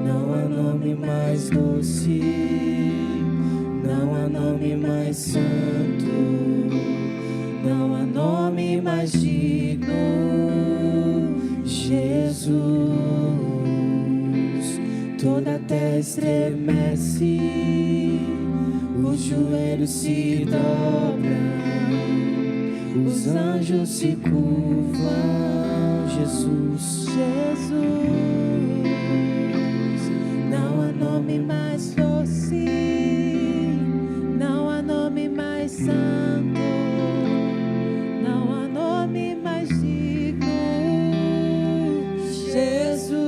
não há nome mais doce, não há nome mais santo, não há nome mais digno, Jesus. Toda a terra estremece, os joelhos se dobram, os anjos se curvam, Jesus, não há nome mais doce, não há nome mais santo, não há nome mais digno, Jesus.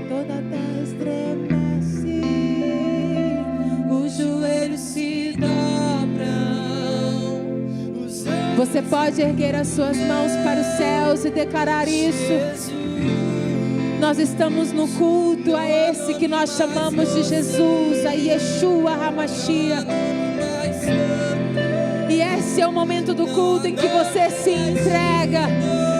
Toda a terra estremece, os joelhos se dobram. Você pode erguer as suas mãos para os céus e declarar isso. Nós estamos no culto a esse que nós chamamos de Jesus, a Yeshua HaMashiach. E esse é o momento do culto em que você se entrega.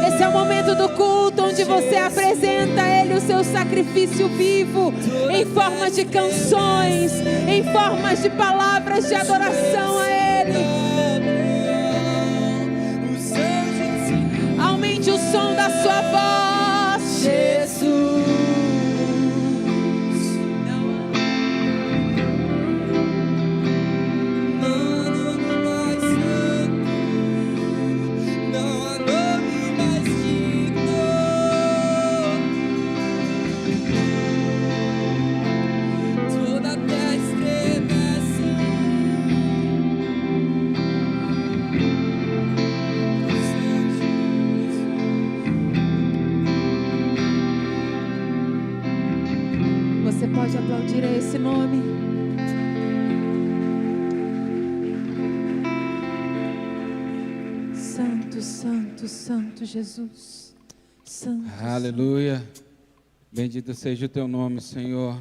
Esse é o momento do culto onde você apresenta a Ele o seu sacrifício vivo, em forma de canções, em formas de palavras de adoração a Ele. Aumente o som da sua voz, Jesus. Você pode aplaudir a esse nome. Santo, santo, santo Jesus. Santo. Aleluia. Bendito seja o teu nome, Senhor.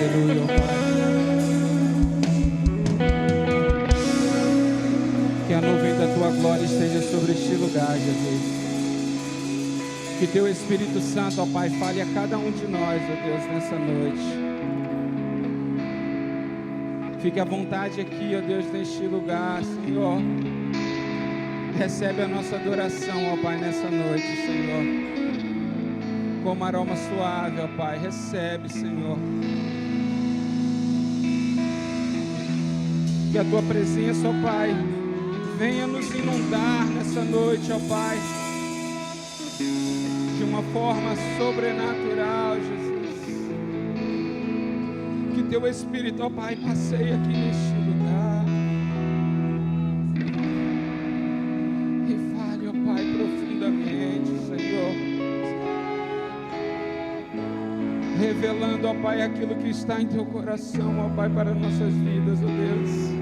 Aleluia, ó Pai. Que a nuvem da tua glória esteja sobre este lugar, Jesus. Que teu Espírito Santo, ó Pai, fale a cada um de nós, ó Deus, nessa noite. Fique à vontade aqui, ó Deus, neste lugar, Senhor. Recebe a nossa adoração, ó Pai, nessa noite, Senhor. Como aroma suave, ó Pai, recebe, Senhor. Que a tua presença, ó Pai, venha nos inundar nessa noite, ó Pai, de uma forma sobrenatural, Jesus. Que teu Espírito, ó Pai, passeie aqui neste lugar e fale, ó Pai, profundamente, Senhor, revelando, ó Pai, aquilo que está em teu coração, ó Pai, para nossas vidas, ó Deus.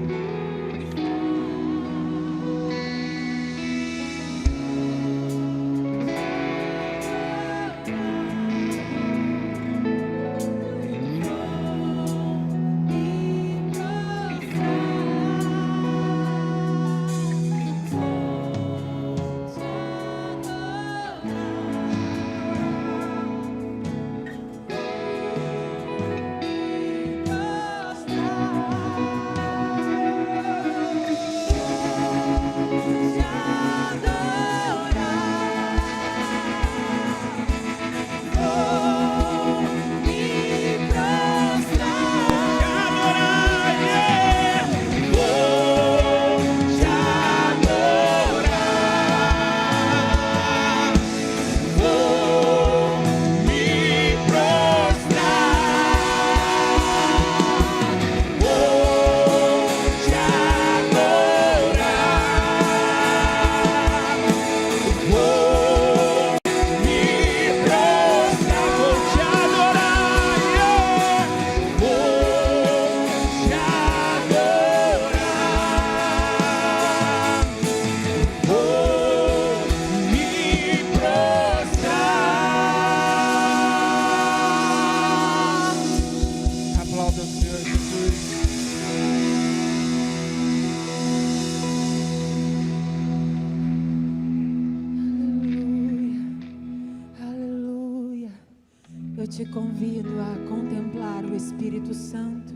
Eu te convido a contemplar o Espírito Santo,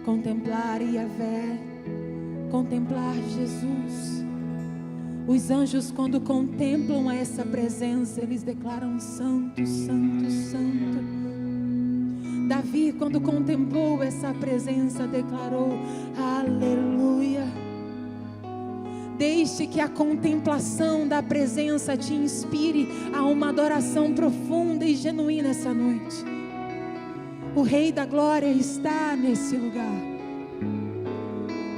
contemplar Yahvé, contemplar Jesus. Os anjos, quando contemplam essa presença, eles declaram santo, santo, santo. Davi, quando contemplou essa presença, declarou aleluia. Deixe que a contemplação da presença te inspire a uma adoração profunda e genuína essa noite. O Rei da Glória está nesse lugar.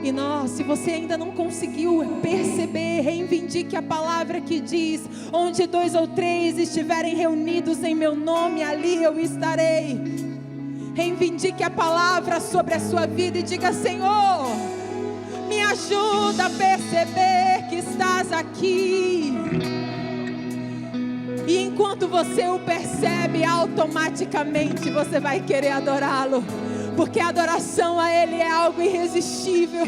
E nós, se você ainda não conseguiu perceber, reivindique a palavra que diz: onde 2 ou 3 estiverem reunidos em meu nome, ali eu estarei. Reivindique a palavra sobre a sua vida e diga: Senhor, me ajuda a perceber que estás aqui. E enquanto você o percebe, automaticamente você vai querer adorá-lo, porque a adoração a Ele é algo irresistível.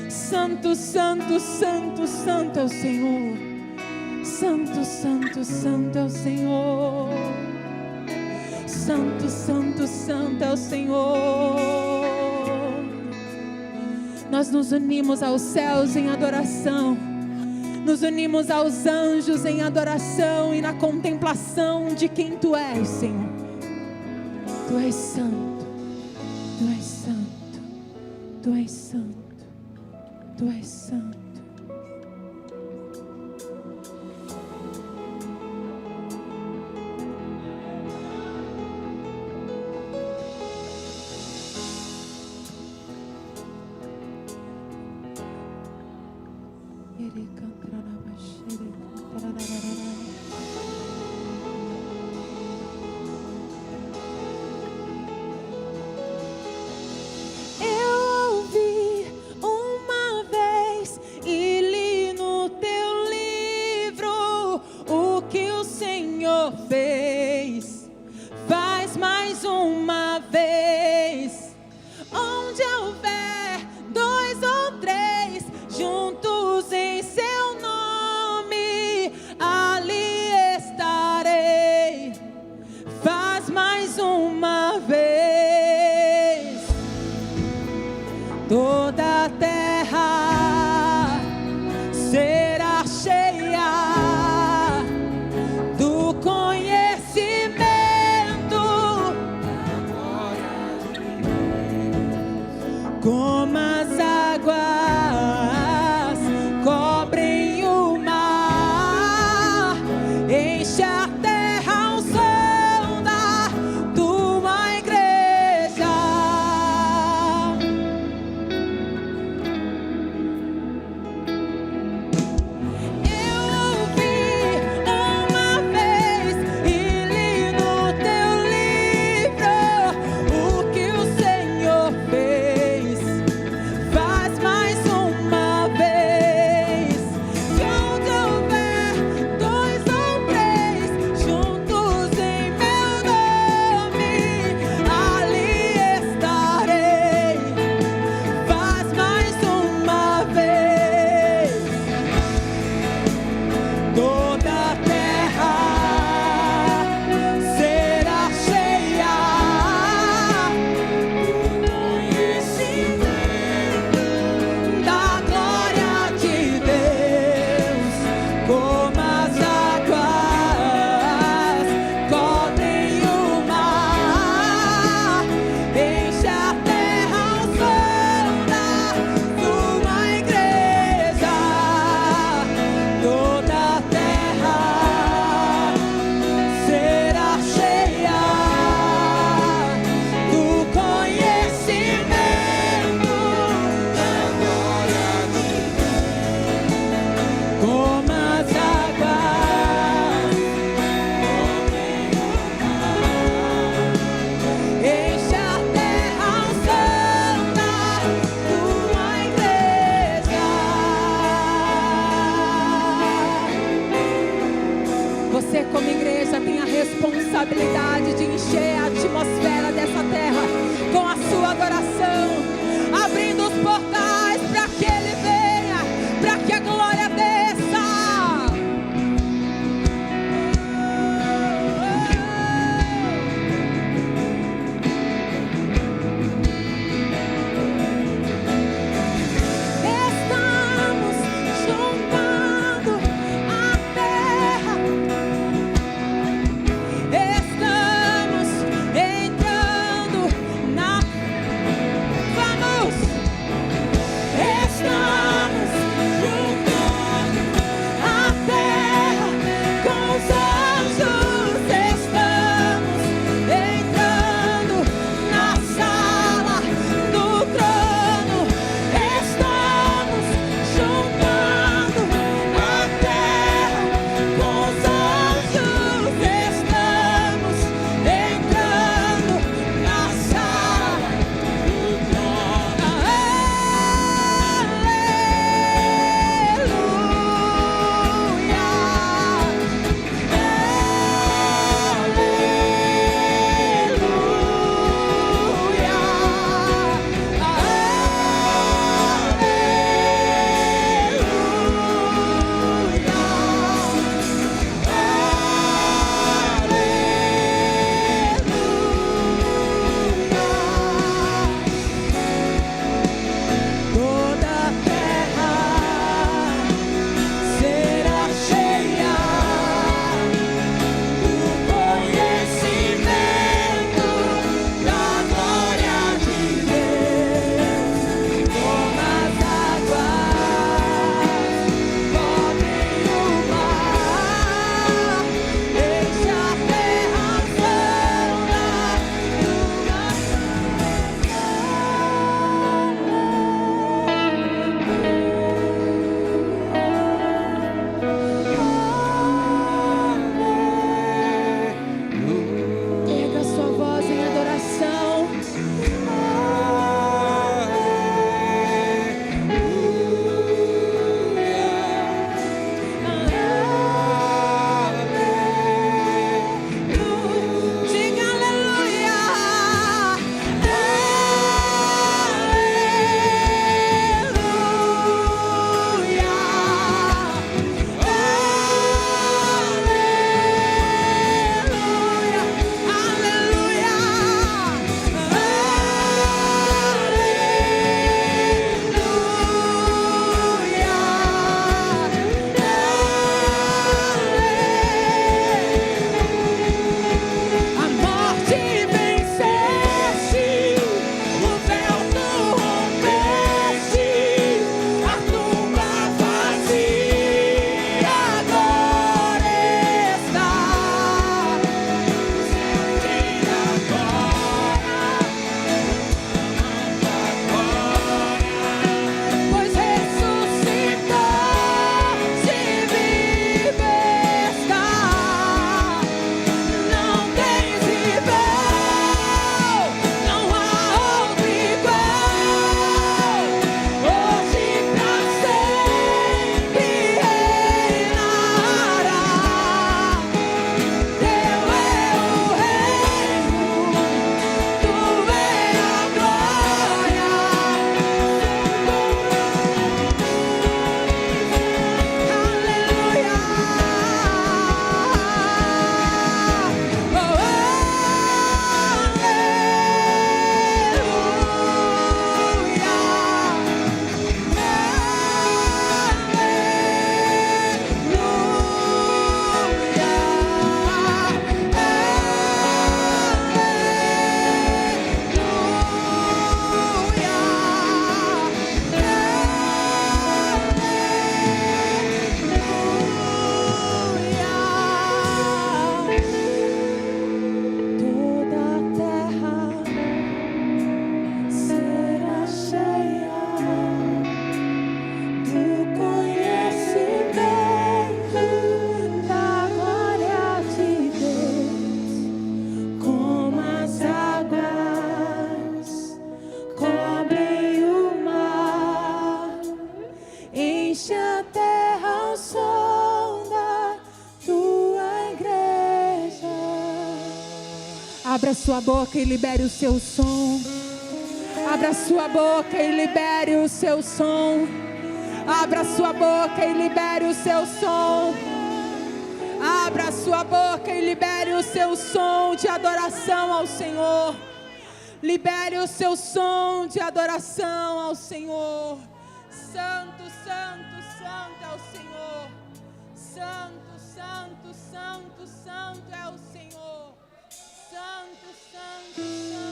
Santo, santo, santo, santo é o Senhor. Santo, santo, santo é o Senhor. Santo, santo, santo é o Senhor. Nós nos unimos aos céus em adoração, nos unimos aos anjos em adoração e na contemplação de quem Tu és, Senhor. Tu és santo, Tu és santo, Tu és santo, Tu és santo. Eu ouvi uma vez e li no teu livro o que o Senhor fez. Faz mais uma vez. Onde houver dois ou três juntos em seu nome, ali estarei. Faz mais uma vez. Toda a terra será cheia do conhecimento. Abra sua boca e libere o seu som. Abra sua boca e libere o seu som. Abra sua boca e libere o seu som. Abra sua boca e libere o seu som de adoração ao Senhor. Libere o seu som de adoração ao Senhor. Santo, santo, santo é o Senhor. Santo, santo, santo, santo é o Senhor. Santo, santo, santo é o Senhor.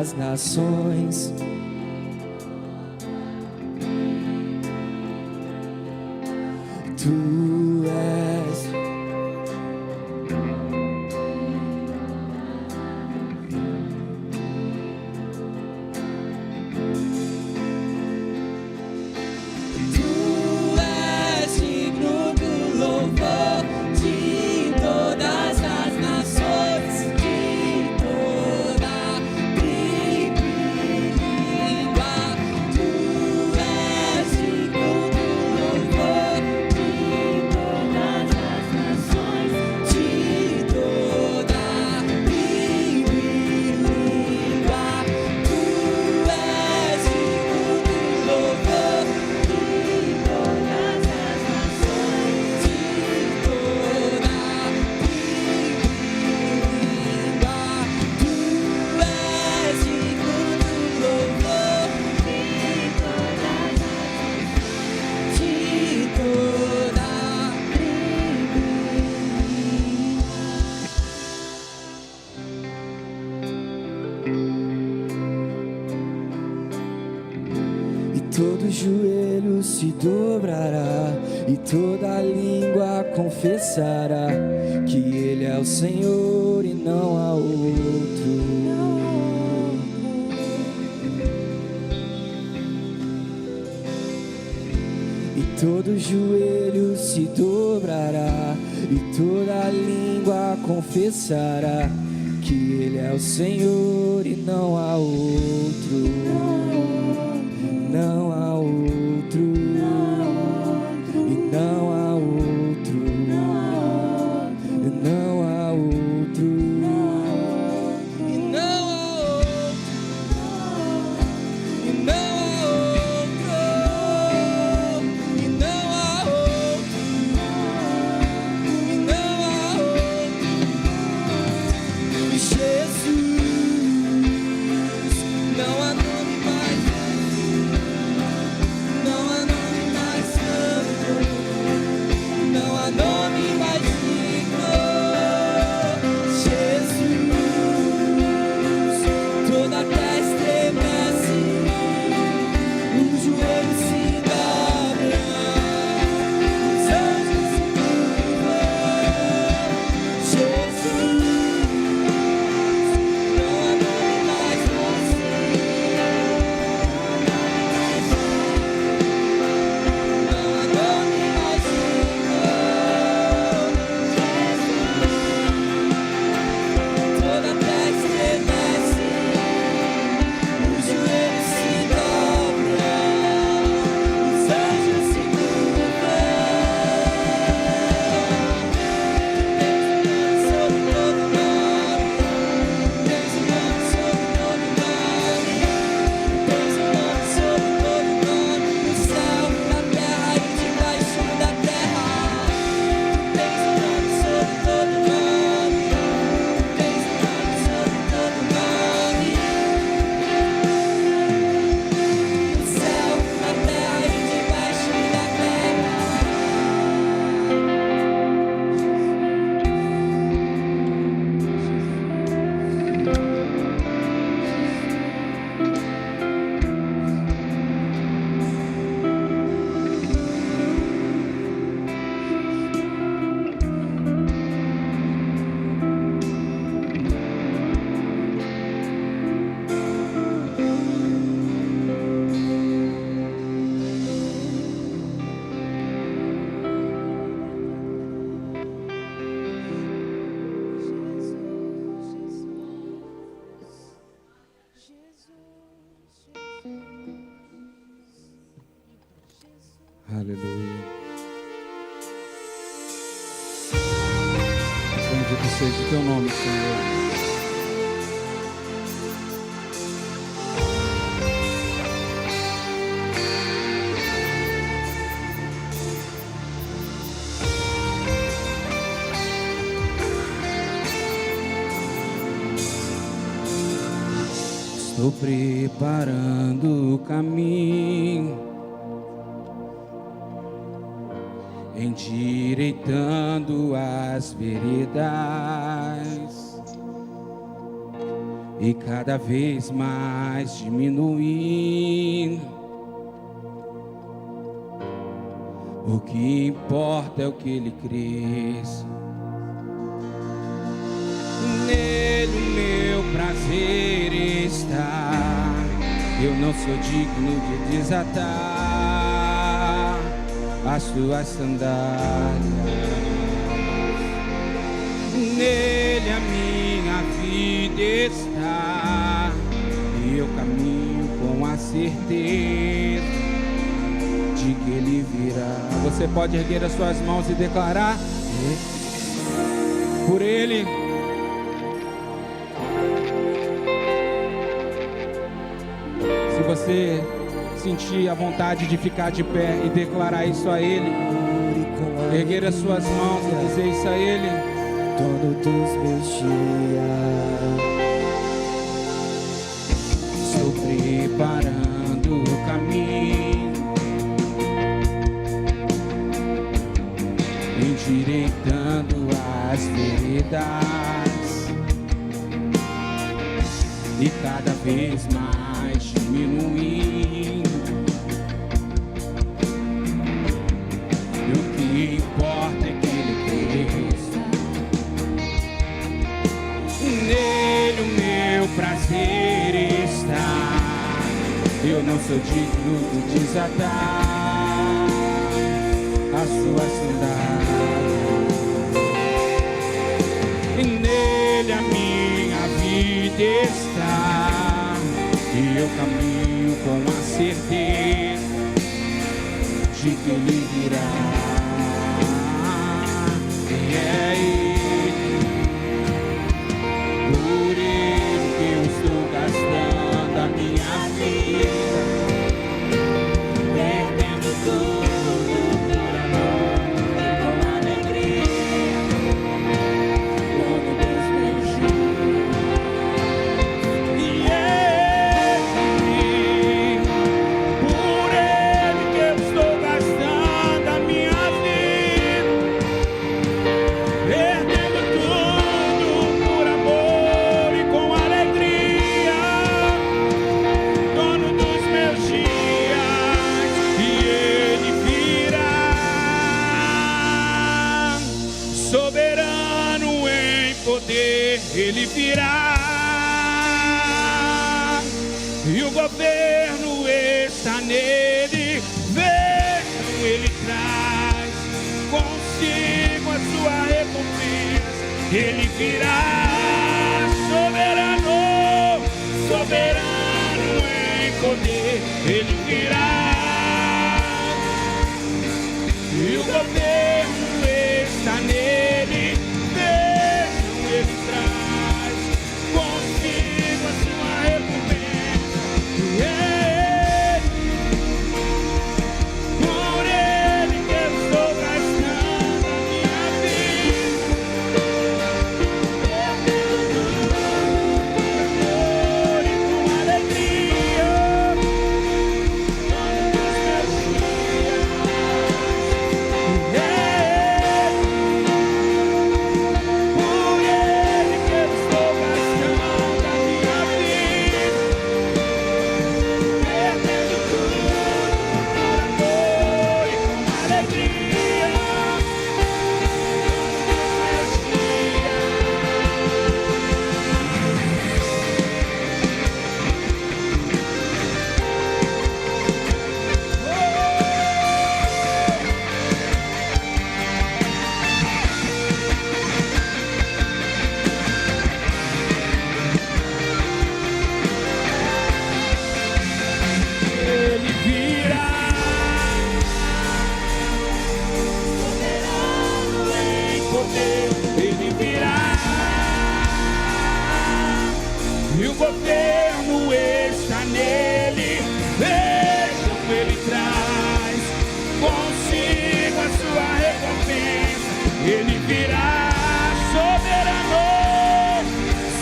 das nações. Tu és digno do louvor de todas as nações, de toda tribo e língua. Tu és digno do louvor de todas as nações, de toda tribo e língua. Tu és digno do louvor de todas as nações, de toda e todo joelho se dobrará e toda língua confessará que Ele é o Senhor e não há outro. E todo joelho se dobrará e toda língua confessará que Ele é o Senhor e não há outro. Não há outro, e não há outro, e não há outro, e não há outro, e não há outro, e não há outro, e não há outro. Jesus, não há nome mais. Não há nome mais santo, não há nome mais digno. Jesus, toda a terra estremece, os joelhos se dobram, os anjos se curvam. Jesus, não há nome mais doce. Aleluia. Bendito seja o teu nome, Senhor. Estou preparando o caminho, endireitando as veredas, e cada vez mais diminuindo. O que importa é o que ele cresce. Nele o meu prazer está. Eu não sou digno de desatar as tuas sandálias. Nele a minha vida está, e eu caminho com a certeza de que ele virá. Você pode erguer as suas mãos e declarar por ele. Se você sentir a vontade de ficar de pé e declarar isso a ele, erguer as suas mãos e dizer isso a ele. Dono dos meus dias, estou preparando o caminho, endireitando as veredas, e cada vez mais diminuindo. E o que importa é que ele cresça. Nele o meu prazer está. Eu não sou digno de desatar as suas sandálias. E nele a minha vida está, e eu caminho com a certeza de que ele virá. E é ele, por ele que eu estou gastando a minha vida, perdendo tudo por amor e com alegria, dono dos meus dias. E ele, por ele que eu estou gastando a minha vida, perdendo tudo por amor e com alegria, dono dos meus dias. E ele virá, soberano em poder, ele virá, e o governo está nele. Vejam, ele traz consigo a sua recompensa. Ele virá, soberano, soberano em poder, ele virá, e o governo está nele. Vejam, ele traz consigo a sua recompensa. Por ele que eu estou gastando a minha vida, perdendo tudo por amor e com alegria, dono dos meus dias. Por ele que eu estou gastando a minha vida, perdendo tudo por amor e com alegria, dono dos meus ele virá, soberano em poder, ele virá, e o governo está nele. Vejam, ele traz consigo a sua recompensa. Ele virá, soberano,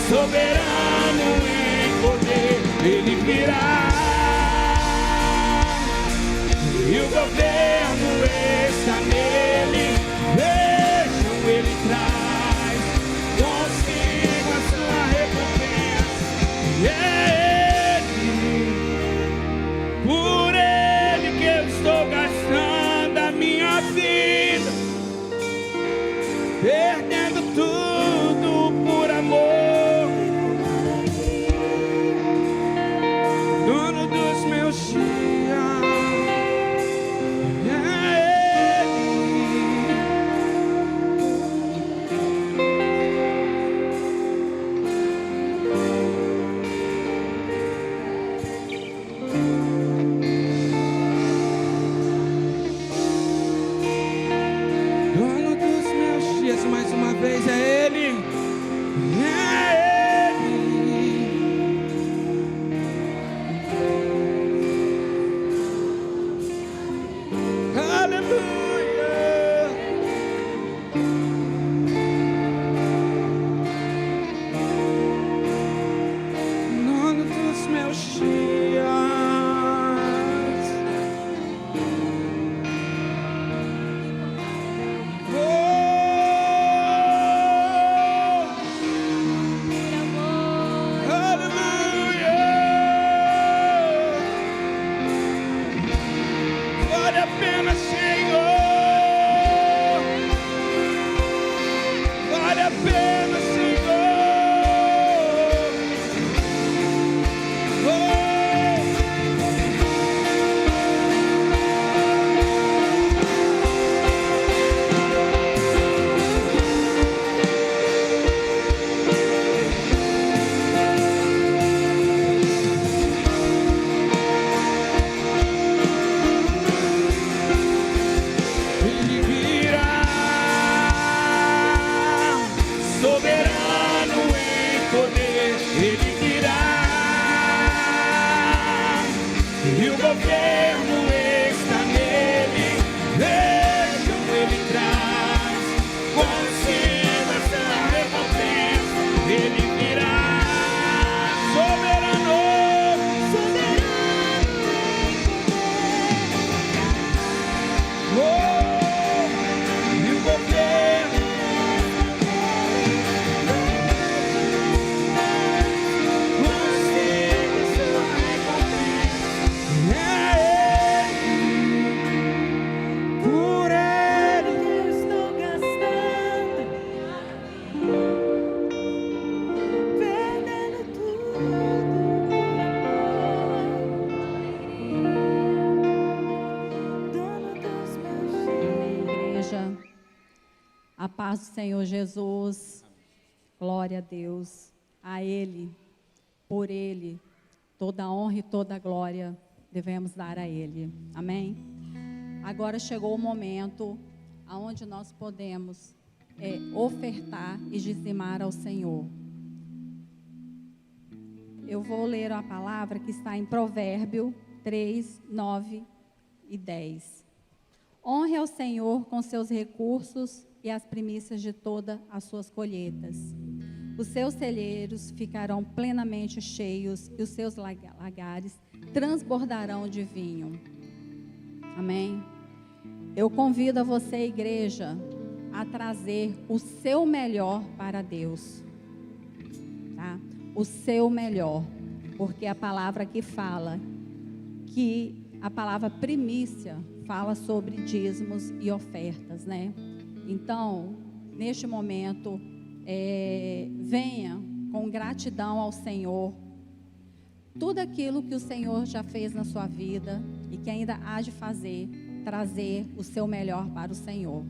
soberano em poder, ele virá, e o governo está nele. Vejam, ele traz consigo a sua recompensa. e o governo está nele. Vejam, ele traz consigo essa recompensa. Ele virá soberano, e o governo a paz do Senhor Jesus, glória a Deus, a Ele, por Ele, toda a honra e toda a glória devemos dar a Ele, amém? Agora chegou o momento onde nós podemos ofertar e dizimar ao Senhor. Eu vou ler a palavra que está em Provérbio 3, 9 e 10. Honre ao Senhor com seus recursos e as primícias de todas as suas colheitas. Os seus celeiros ficarão plenamente cheios e os seus lagares transbordarão de vinho. Amém? Eu convido a você, igreja, a trazer o seu melhor para Deus. Tá? O seu melhor. Porque a palavra aqui fala que a palavra primícia fala sobre dízimos e ofertas, né? Então, neste momento, venha com gratidão ao Senhor. Tudo aquilo que o Senhor já fez na sua vida e que ainda há de fazer, trazer o seu melhor para o Senhor.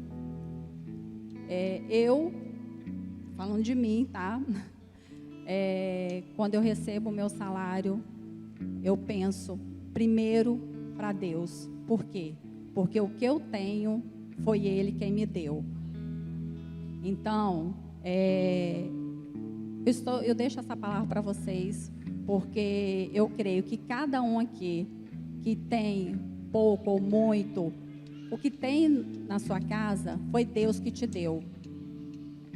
Eu, falando de mim, tá? Quando eu recebo o meu salário, eu penso primeiro para Deus. Por quê? Porque o que eu tenho foi Ele quem me deu. Então, eu deixo essa palavra para vocês, porque eu creio que cada um aqui que tem pouco ou muito, o que tem na sua casa foi Deus que te deu.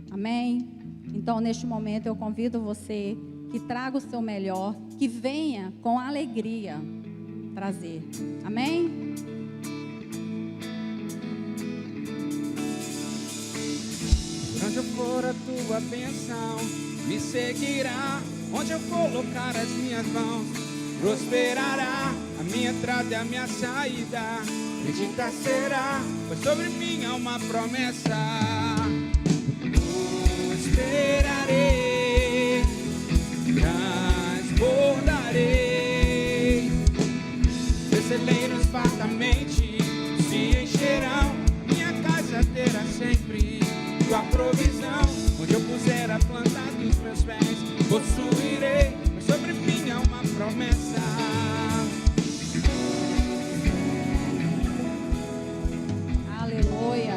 Amém? Então, neste momento, eu convido você que traga o seu melhor, que venha com alegria trazer. Amém? Onde eu for a tua bênção me seguirá, onde eu colocar as minhas mãos prosperará, a minha entrada e a minha saída bendita será, pois sobre mim há uma promessa. Prosperarei, transbordarei, meus celeiros fartamente se encherão, minha casa terá sempre tua provisão, onde eu puser a planta dos meus pés, possuirei, mas sobre mim há uma promessa. Aleluia.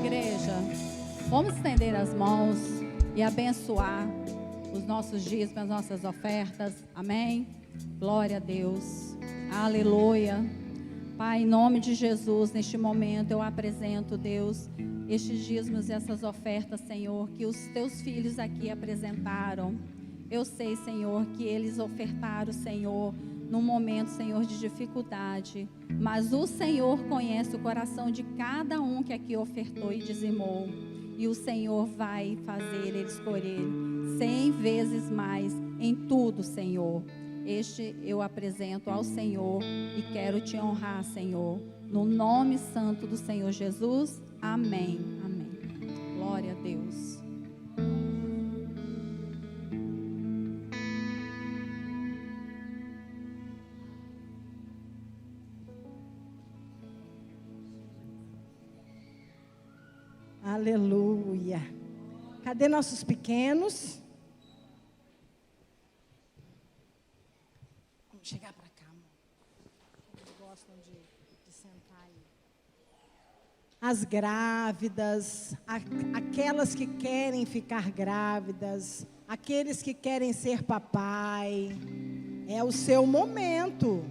Igreja, vamos estender as mãos e abençoar os nossos dízimos, as nossas ofertas. Amém? Glória a Deus. Aleluia. Pai, em nome de Jesus, neste momento eu apresento, Deus, estes dízimos e essas ofertas, Senhor, que os teus filhos aqui apresentaram. Eu sei, Senhor, que eles ofertaram, Senhor, num momento, Senhor, de dificuldade, mas o Senhor conhece o coração de cada um que aqui ofertou e dizimou, e o Senhor vai fazer eles colher 100 vezes mais em tudo, Senhor. Este eu apresento ao Senhor e quero te honrar, Senhor, no nome santo do Senhor Jesus. Amém. Amém. Glória a Deus. Aleluia. Cadê nossos pequenos? Vamos chegar para cá, amor. Eles gostam de sentar aí. As grávidas, aquelas que querem ficar grávidas, aqueles que querem ser papai. É É o seu momento.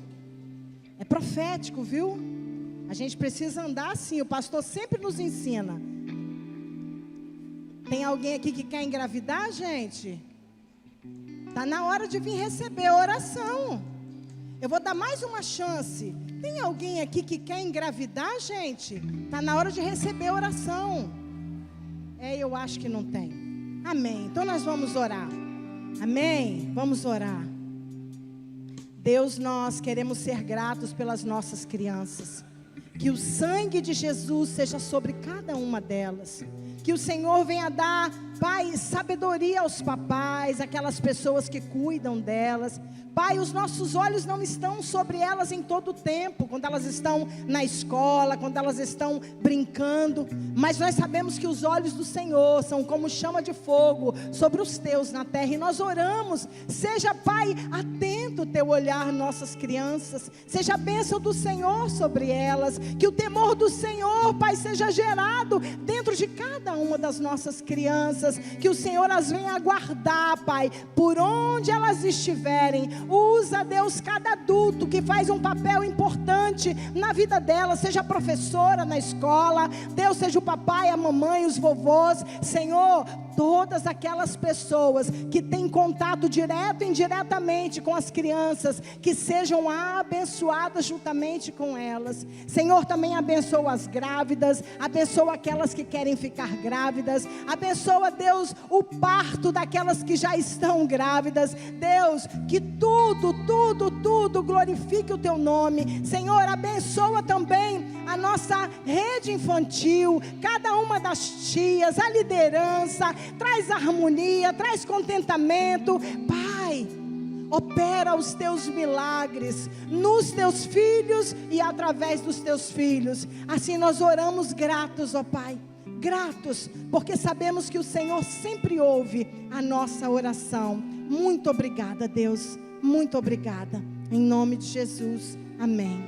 É profético, viu? A gente precisa andar assim. O pastor sempre nos ensina. Tem alguém aqui que quer engravidar, gente? Está na hora de vir receber oração. Eu vou dar mais uma chance. Tem alguém aqui que quer engravidar, gente? Está na hora de receber oração. Eu acho que não tem. Amém. Então nós vamos orar. Amém. Vamos orar. Deus, nós queremos ser gratos pelas nossas crianças. Que o sangue de Jesus seja sobre cada uma delas. Que o Senhor venha dar, Pai, sabedoria aos papais, aquelas pessoas que cuidam delas. Pai, os nossos olhos não estão sobre elas em todo o tempo, quando elas estão na escola, quando elas estão brincando, mas nós sabemos que os olhos do Senhor são como chama de fogo sobre os teus na terra, e nós oramos, seja, Pai, atento o teu olhar nossas crianças, seja a bênção do Senhor sobre elas, que o temor do Senhor, Pai, seja gerado dentro de cada uma das nossas crianças, que o Senhor as venha guardar, Pai, por onde elas estiverem. Usa, Deus, cada adulto que faz um papel importante na vida dela, seja a professora na escola, Deus, seja o papai, a mamãe, os vovôs, Senhor, todas aquelas pessoas que têm contato direto e indiretamente com as crianças, que sejam abençoadas juntamente com elas. Senhor, também abençoa as grávidas, abençoa aquelas que querem ficar grávidas, abençoa, Deus, o parto daquelas que já estão grávidas. Deus, que tudo glorifique o teu nome. Senhor, abençoa também a nossa rede infantil, cada uma das tias, a liderança, traz harmonia, traz contentamento. Pai, opera os teus milagres nos teus filhos e através dos teus filhos. Assim nós oramos gratos, ó Pai, gratos, porque sabemos que o Senhor sempre ouve a nossa oração. Muito obrigada, Deus, muito obrigada, em nome de Jesus, amém.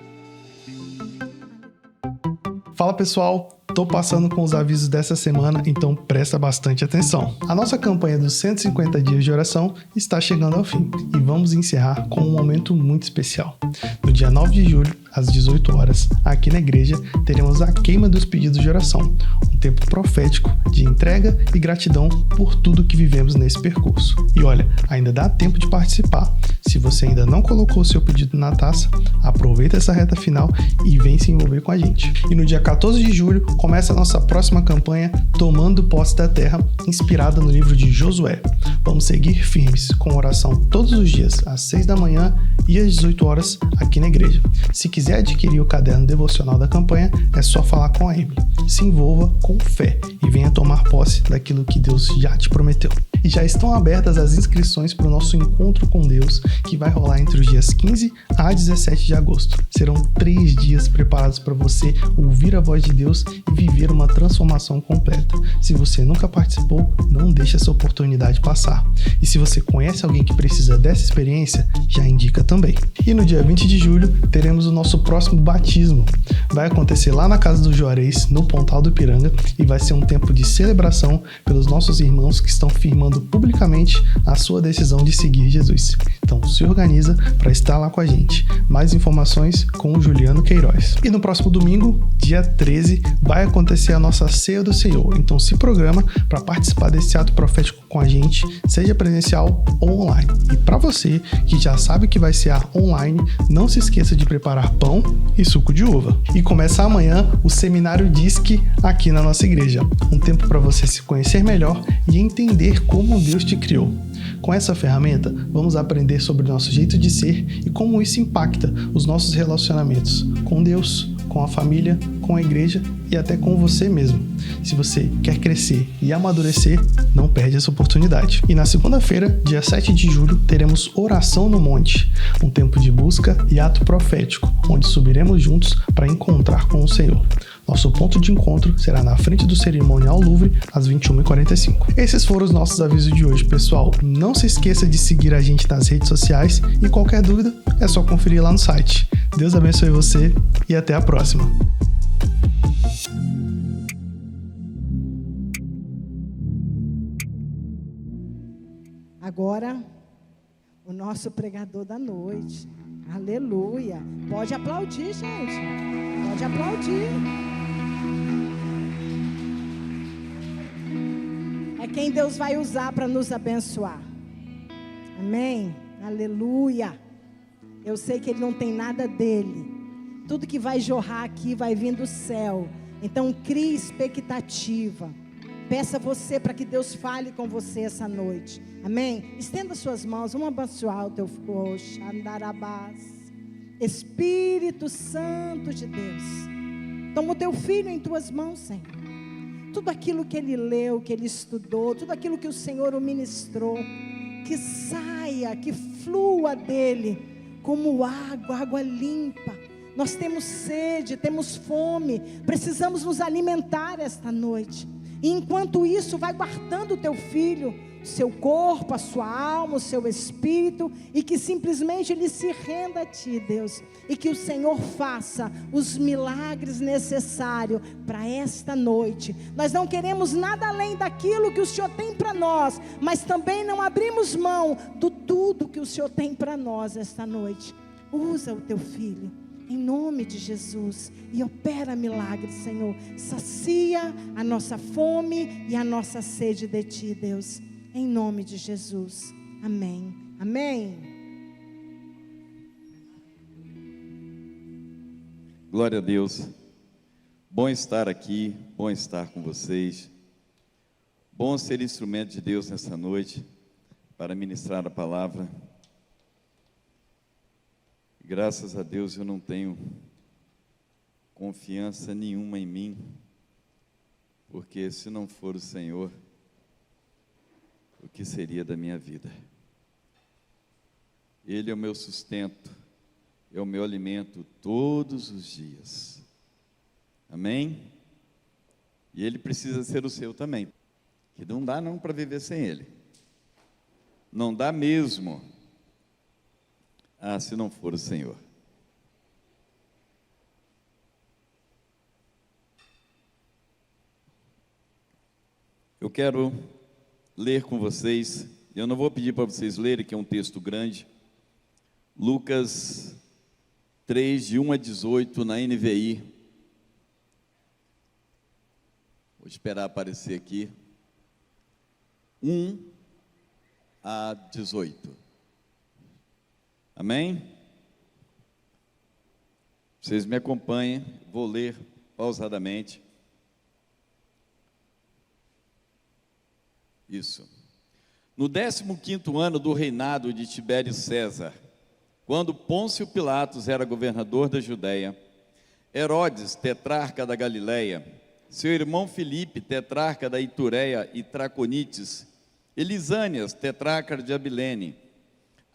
Fala pessoal, tô passando com os avisos dessa semana, então presta bastante atenção. A nossa campanha dos 150 dias de oração está chegando ao fim e vamos encerrar com um momento muito especial. No dia 9 de julho, às 18 horas, aqui na igreja, teremos a queima dos pedidos de oração, um tempo profético de entrega e gratidão por tudo que vivemos nesse percurso. E olha, ainda dá tempo de participar. Se você ainda não colocou o seu pedido na taça, aproveita essa reta final e vem se envolver com a gente. E no dia 14 de julho, começa a nossa próxima campanha Tomando Posse da Terra, inspirada no livro de Josué. Vamos seguir firmes com oração todos os dias, às 6 da manhã e às 18 horas, aqui na igreja. Se quiser adquirir o caderno devocional da campanha, é só falar com a Emily. Se envolva com fé e venha tomar posse daquilo que Deus já te prometeu. E já estão abertas as inscrições para o nosso encontro com Deus, que vai rolar entre os dias 15 a 17 de agosto. Serão 3 dias preparados para você ouvir a voz de Deus e viver uma transformação completa. Se você nunca participou, não deixe essa oportunidade passar. E se você conhece alguém que precisa dessa experiência, já indica também. E no dia 20 de julho, teremos o nosso próximo batismo. Vai acontecer lá na Casa dos Juarez, no Pontal do Ipiranga, e vai ser um tempo de celebração pelos nossos irmãos que estão firmando publicamente a sua decisão de seguir Jesus. Então se organiza para estar lá com a gente. Mais informações com o Juliano Queiroz. E no próximo domingo, dia 13, vai acontecer a nossa Ceia do Senhor. Então se programa para participar desse ato profético com a gente, seja presencial ou online. E para você que já sabe que vai ser online, não se esqueça de preparar pão e suco de uva. E começa amanhã o Seminário DISC aqui na nossa igreja. Um tempo para você se conhecer melhor e entender como Deus te criou. Com essa ferramenta, vamos aprender sobre o nosso jeito de ser e como isso impacta os nossos relacionamentos com Deus, com a família, com a igreja e até com você mesmo. Se você quer crescer e amadurecer, não perde essa oportunidade. E na segunda-feira, dia 7 de julho, teremos Oração no Monte, um tempo de busca e ato profético, onde subiremos juntos para encontrar com o Senhor. Nosso ponto de encontro será na frente do Cerimonial Louvre, às 21h45. Esses foram os nossos avisos de hoje, pessoal. Não se esqueça de seguir a gente nas redes sociais e qualquer dúvida é só conferir lá no site. Deus abençoe você e até a próxima. Agora, o nosso pregador da noite. Aleluia. Pode aplaudir, gente. Pode aplaudir. É quem Deus vai usar para nos abençoar. Amém. Aleluia. Eu sei que ele não tem nada dele. Tudo que vai jorrar aqui vai vir do céu. Então crie expectativa. Peça você para que Deus fale com você essa noite. Amém? Estenda suas mãos, vamos abençoar o teu coxo. Espírito Santo de Deus, toma o teu filho em tuas mãos, Senhor. Tudo aquilo que ele leu, que ele estudou, tudo aquilo que o Senhor o ministrou, que saia, que flua dele como água, água limpa. Nós temos sede, temos fome, precisamos nos alimentar esta noite. E enquanto isso, vai guardando o teu filho, o seu corpo, a sua alma, o seu espírito, e que simplesmente ele se renda a ti, Deus, e que o Senhor faça os milagres necessários para esta noite. Nós não queremos nada além daquilo que o Senhor tem para nós, mas também não abrimos mão do tudo que o Senhor tem para nós esta noite. Usa o teu filho, em nome de Jesus, e opera milagres, Senhor. Sacia a nossa fome e a nossa sede de ti, Deus, em nome de Jesus. Amém. Amém. Glória a Deus. Bom estar aqui, bom estar com vocês. Bom ser instrumento de Deus nessa noite para ministrar a palavra. Graças a Deus eu não tenho confiança nenhuma em mim, porque se não for o Senhor, o que seria da minha vida? Ele é o meu sustento, é o meu alimento todos os dias. Amém? E Ele precisa ser o seu também, que não dá não para viver sem Ele. Não dá mesmo. Se não for o Senhor. Eu quero ler com vocês, eu não vou pedir para vocês lerem, que é um texto grande, Lucas 3, de 1 a 18, na NVI. Vou esperar aparecer aqui. 1 a 18. Amém? Vocês me acompanhem, vou ler pausadamente. Isso. No 15º ano do reinado de Tibério César, quando Pôncio Pilatos era governador da Judéia, Herodes, tetrarca da Galileia, seu irmão Filipe, tetrarca da Itureia e Traconites, Elisânias, tetrarca de Abilene,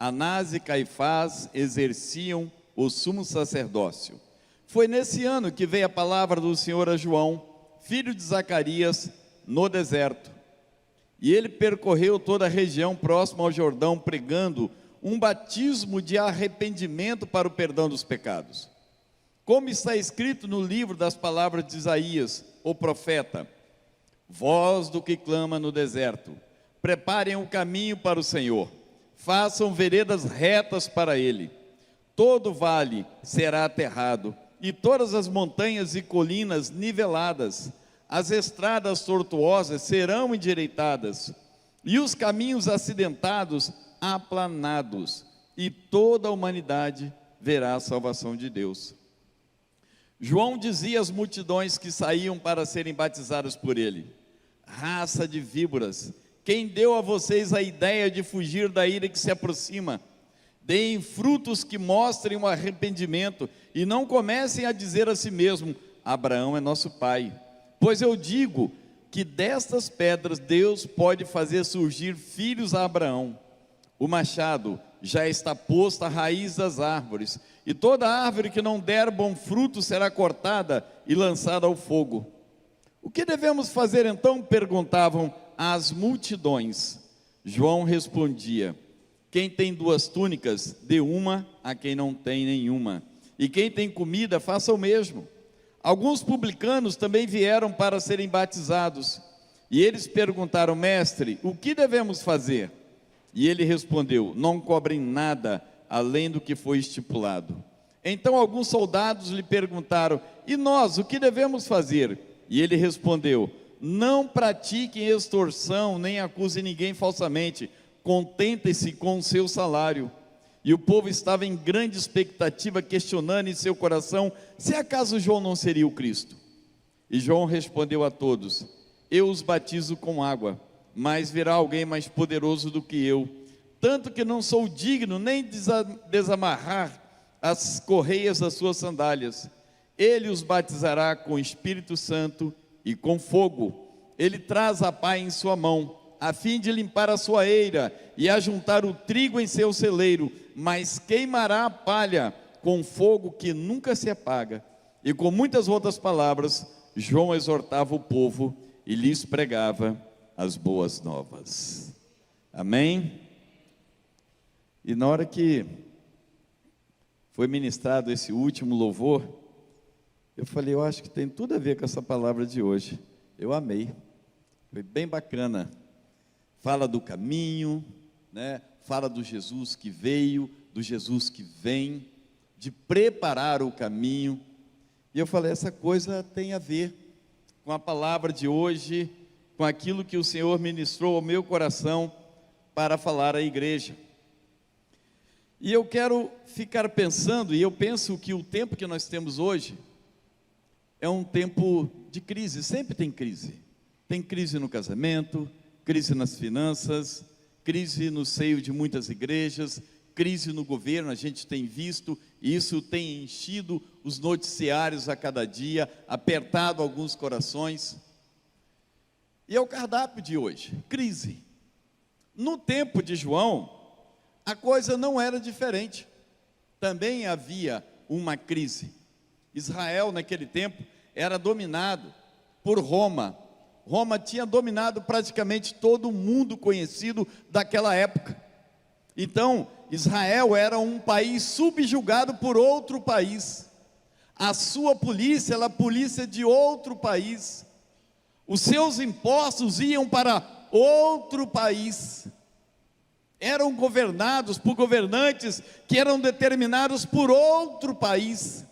Anás e Caifás exerciam o sumo sacerdócio. Foi nesse ano que veio a palavra do Senhor a João, filho de Zacarias, no deserto. E ele percorreu toda a região próxima ao Jordão, pregando um batismo de arrependimento para o perdão dos pecados. Como está escrito no livro das palavras de Isaías, o profeta: voz do que clama no deserto, preparem o caminho para o Senhor, façam veredas retas para ele. Todo vale será aterrado, e todas as montanhas e colinas niveladas. As estradas tortuosas serão endireitadas, e os caminhos acidentados aplanados, e toda a humanidade verá a salvação de Deus. João dizia às multidões que saíam para serem batizadas por ele: raça de víboras, quem deu a vocês a ideia de fugir da ira que se aproxima? Deem frutos que mostrem o arrependimento, e não comecem a dizer a si mesmo: Abraão é nosso pai. Pois eu digo que destas pedras Deus pode fazer surgir filhos a Abraão. O machado já está posto à raiz das árvores, e toda árvore que não der bom fruto será cortada e lançada ao fogo. O que devemos fazer então? Perguntavam as multidões. João respondia: quem tem 2 túnicas, dê uma a quem não tem nenhuma, e quem tem comida, faça o mesmo. Alguns publicanos também vieram para serem batizados, e eles perguntaram: mestre, o que devemos fazer? E ele respondeu: não cobrem nada além do que foi estipulado. Então alguns soldados lhe perguntaram: e nós, o que devemos fazer? E ele respondeu: não pratiquem extorsão, nem acusem ninguém falsamente, contentem-se com o seu salário. E o povo estava em grande expectativa, questionando em seu coração se acaso João não seria o Cristo. E João respondeu a todos: eu os batizo com água, mas virá alguém mais poderoso do que eu, tanto que não sou digno nem desamarrar as correias das suas sandálias. Ele os batizará com o Espírito Santo e com fogo. Ele traz a pá em sua mão, a fim de limpar a sua eira e ajuntar o trigo em seu celeiro, mas queimará a palha com fogo que nunca se apaga. E com muitas outras palavras, João exortava o povo e lhes pregava as boas novas. Amém? E na hora que foi ministrado esse último louvor, eu falei: eu acho que tem tudo a ver com essa palavra de hoje. Eu amei, foi bem bacana. Fala do caminho, né? Fala do Jesus que veio, do Jesus que vem, de preparar o caminho. E eu falei: essa coisa tem a ver com a palavra de hoje, com aquilo que o Senhor ministrou ao meu coração para falar à igreja. E eu quero ficar pensando, e eu penso que o tempo que nós temos hoje é um tempo de crise. Sempre tem crise. Tem crise no casamento, crise nas finanças, crise no seio de muitas igrejas, crise no governo. A gente tem visto, e isso tem enchido os noticiários a cada dia, apertado alguns corações. E é o cardápio de hoje: crise. No tempo de João, a coisa não era diferente. Também havia uma crise. Israel, naquele tempo, era dominado por Roma. Roma tinha dominado praticamente todo o mundo conhecido daquela época. Então, Israel era um país subjugado por outro país. A sua polícia era a polícia de outro país. Os seus impostos iam para outro país. Eram governados por governantes que eram determinados por outro país.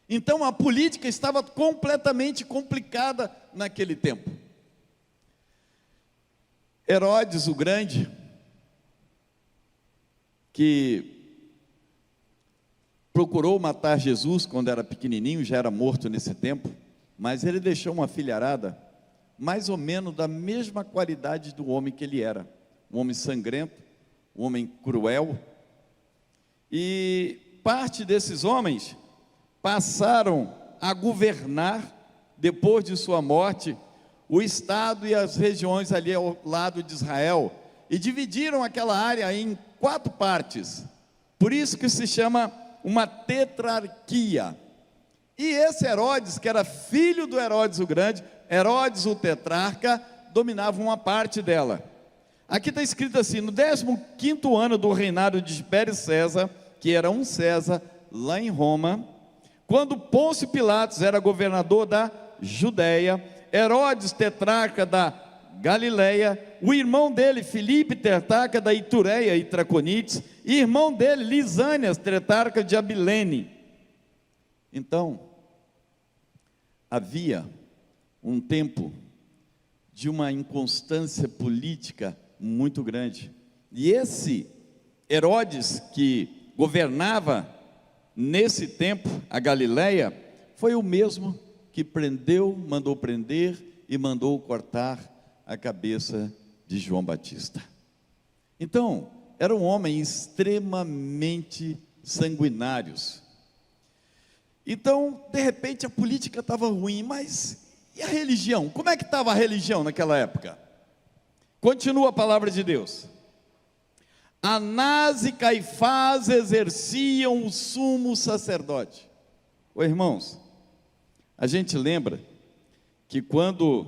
Então a política estava completamente complicada naquele tempo. Herodes o Grande, que procurou matar Jesus quando era pequenininho, já era morto nesse tempo, mas ele deixou uma filharada mais ou menos da mesma qualidade do homem que ele era. Um homem sangrento, um homem cruel. E parte desses homens passaram a governar, depois de sua morte, o estado e as regiões ali ao lado de Israel, e dividiram aquela área em 4 partes. Por isso que se chama uma tetrarquia. E esse Herodes, que era filho do Herodes o Grande, Herodes o tetrarca, dominava uma parte dela. Aqui está escrito assim: no 15º ano do reinado de Tibério César, que era um César lá em Roma, quando Pôncio Pilatos era governador da Judéia, Herodes tetrarca da Galileia, o irmão dele Filipe tetrarca da Itureia e Traconites, e irmão dele Lisânias tetrarca de Abilene. Então havia um tempo de uma inconstância política muito grande. E esse Herodes, que governava nesse tempo a Galileia, foi o mesmo que mandou prender e mandou cortar a cabeça de João Batista. Então, eram homens extremamente sanguinários. Então, de repente, a política estava ruim, mas e a religião? Como é que estava a religião naquela época? Continua a palavra de Deus. Anás e Caifás exerciam o sumo sacerdote. Ô irmãos, a gente lembra que quando,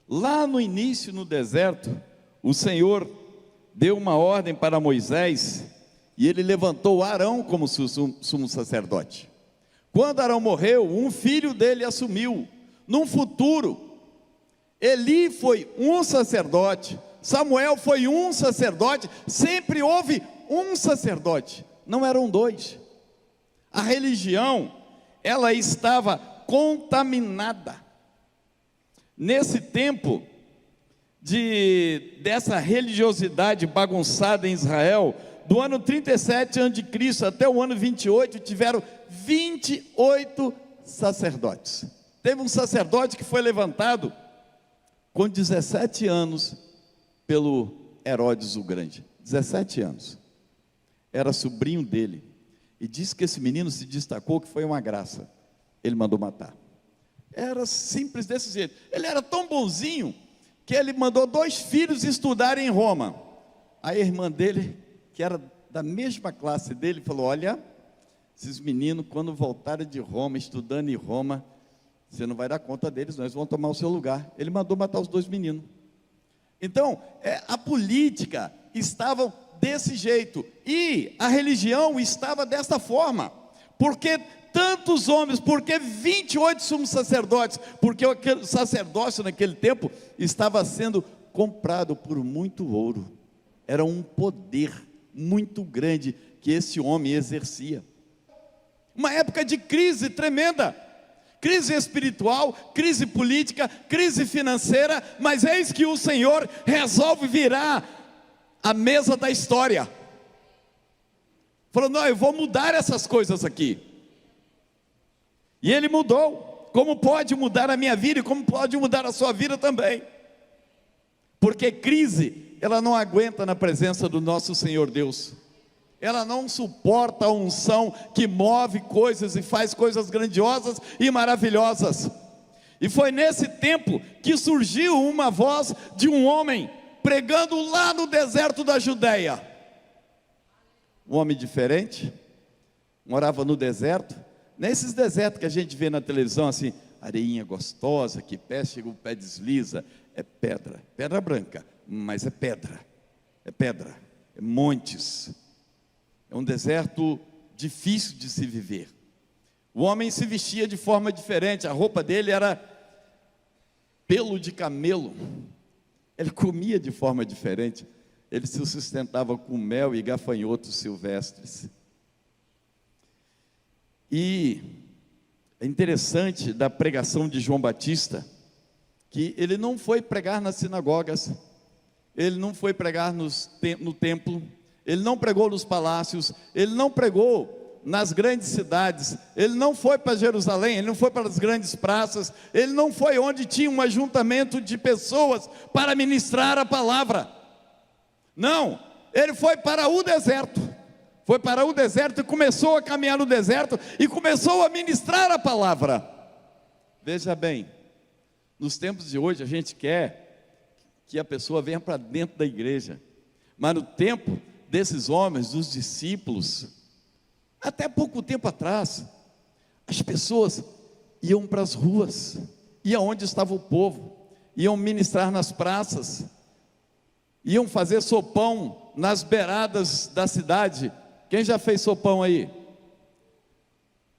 lá no início no deserto, o Senhor deu uma ordem para Moisés, e ele levantou Arão como sumo sacerdote. Quando Arão morreu, um filho dele assumiu. Num futuro, Eli foi um sacerdote, Samuel foi um sacerdote, sempre houve um sacerdote, não eram dois. A religião, ela estava contaminada. Nesse tempo dessa religiosidade bagunçada em Israel, do ano 37 a.C. até o ano 28, tiveram 28 sacerdotes. Teve um sacerdote que foi levantado com 17 anos pelo Herodes o Grande. 17 anos. Era sobrinho dele. E diz que esse menino se destacou, que foi uma graça. Ele mandou matar. Era simples desse jeito. Ele era tão bonzinho que ele mandou 2 filhos estudarem em Roma. A irmã dele, que era da mesma classe dele, falou: olha, esses meninos, quando voltarem de Roma, estudando em Roma, você não vai dar conta deles, não, eles vão tomar o seu lugar. Ele mandou matar os 2 meninos. Então, a política estava desse jeito, e a religião estava dessa forma. Porque tantos homens, porque 28 sumos sacerdotes, porque o sacerdócio naquele tempo estava sendo comprado por muito ouro. Era um poder muito grande que esse homem exercia. Uma época de crise tremenda, crise espiritual, crise política, crise financeira, mas eis que o Senhor resolve virar a mesa da história. Falou: não, eu vou mudar essas coisas aqui. E ele mudou. Como pode mudar a minha vida e como pode mudar a sua vida também? Porque crise, ela não aguenta na presença do nosso Senhor Deus. Ela não suporta a unção que move coisas e faz coisas grandiosas e maravilhosas. E foi nesse tempo que surgiu uma voz de um homem pregando lá no deserto da Judeia. Um homem diferente, morava no deserto. Nesses desertos que a gente vê na televisão, assim, areinha gostosa, que pé chega, o pé desliza, é pedra, pedra branca, mas é pedra, é montes, é um deserto difícil de se viver. O homem se vestia de forma diferente, a roupa dele era pelo de camelo, ele comia de forma diferente, ele se sustentava com mel e gafanhotos silvestres. E é interessante da pregação de João Batista, que ele não foi pregar nas sinagogas, ele não foi pregar no templo, ele não pregou nos palácios, ele não pregou nas grandes cidades, ele não foi para Jerusalém, ele não foi para as grandes praças, ele não foi onde tinha um ajuntamento de pessoas para ministrar a palavra. Não, ele foi para o deserto. Foi para o deserto e começou a caminhar no deserto e começou a ministrar a palavra. Veja bem, nos tempos de hoje a gente quer que a pessoa venha para dentro da igreja, mas no tempo desses homens, dos discípulos, até pouco tempo atrás, as pessoas iam para as ruas, iam onde estava o povo, iam ministrar nas praças, iam fazer sopão nas beiradas da cidade. Quem já fez sopão aí?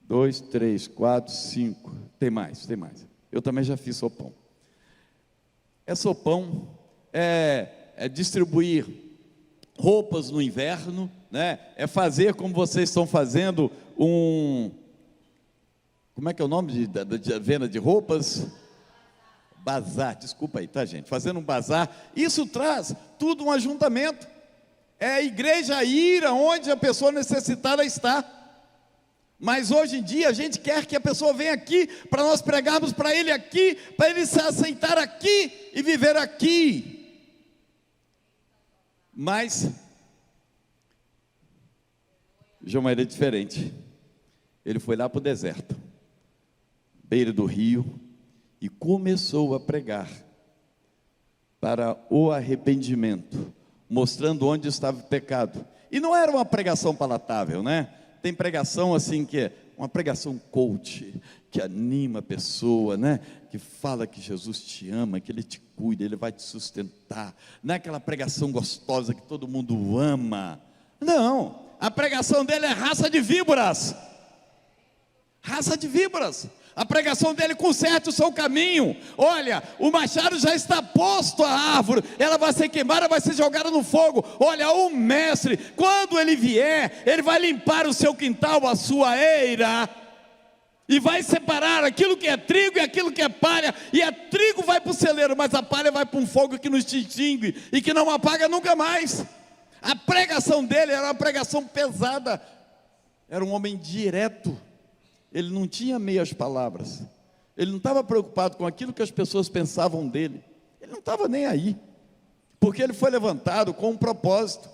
2, 3, 4, 5, tem mais. Eu também já fiz sopão. Sopão, é distribuir roupas no inverno, né? É fazer como vocês estão fazendo como é que é o nome de venda de roupas? Bazar, desculpa aí, tá, gente? Fazendo um bazar, isso traz tudo um ajuntamento. É a igreja ir aonde a pessoa necessitada está. Mas hoje em dia a gente quer que a pessoa venha aqui, para nós pregarmos para ele aqui, para ele se aceitar aqui e viver aqui. Mas João era diferente. Ele foi lá para o deserto, beira do rio, e começou a pregar para o arrependimento, mostrando onde estava o pecado. E não era uma pregação palatável, né? Tem pregação assim que é uma pregação coach, que anima a pessoa, né? Que fala que Jesus te ama, que Ele te cuida, Ele vai te sustentar. Não é aquela pregação gostosa que todo mundo ama. Não, a pregação dele é raça de víboras. Raça de víboras. A pregação dele: conserte o seu caminho. Olha, o machado já está posto à árvore, ela vai ser queimada, vai ser jogada no fogo. Olha, o mestre, quando ele vier, ele vai limpar o seu quintal, a sua eira, e vai separar aquilo que é trigo e aquilo que é palha. E a trigo vai para o celeiro, mas a palha vai para um fogo que nos extingue e que não apaga nunca mais. A pregação dele era uma pregação pesada. Era um homem direto. Ele não tinha meias palavras. Ele não estava preocupado com aquilo que as pessoas pensavam dele. Ele não estava nem aí, porque ele foi levantado com um propósito.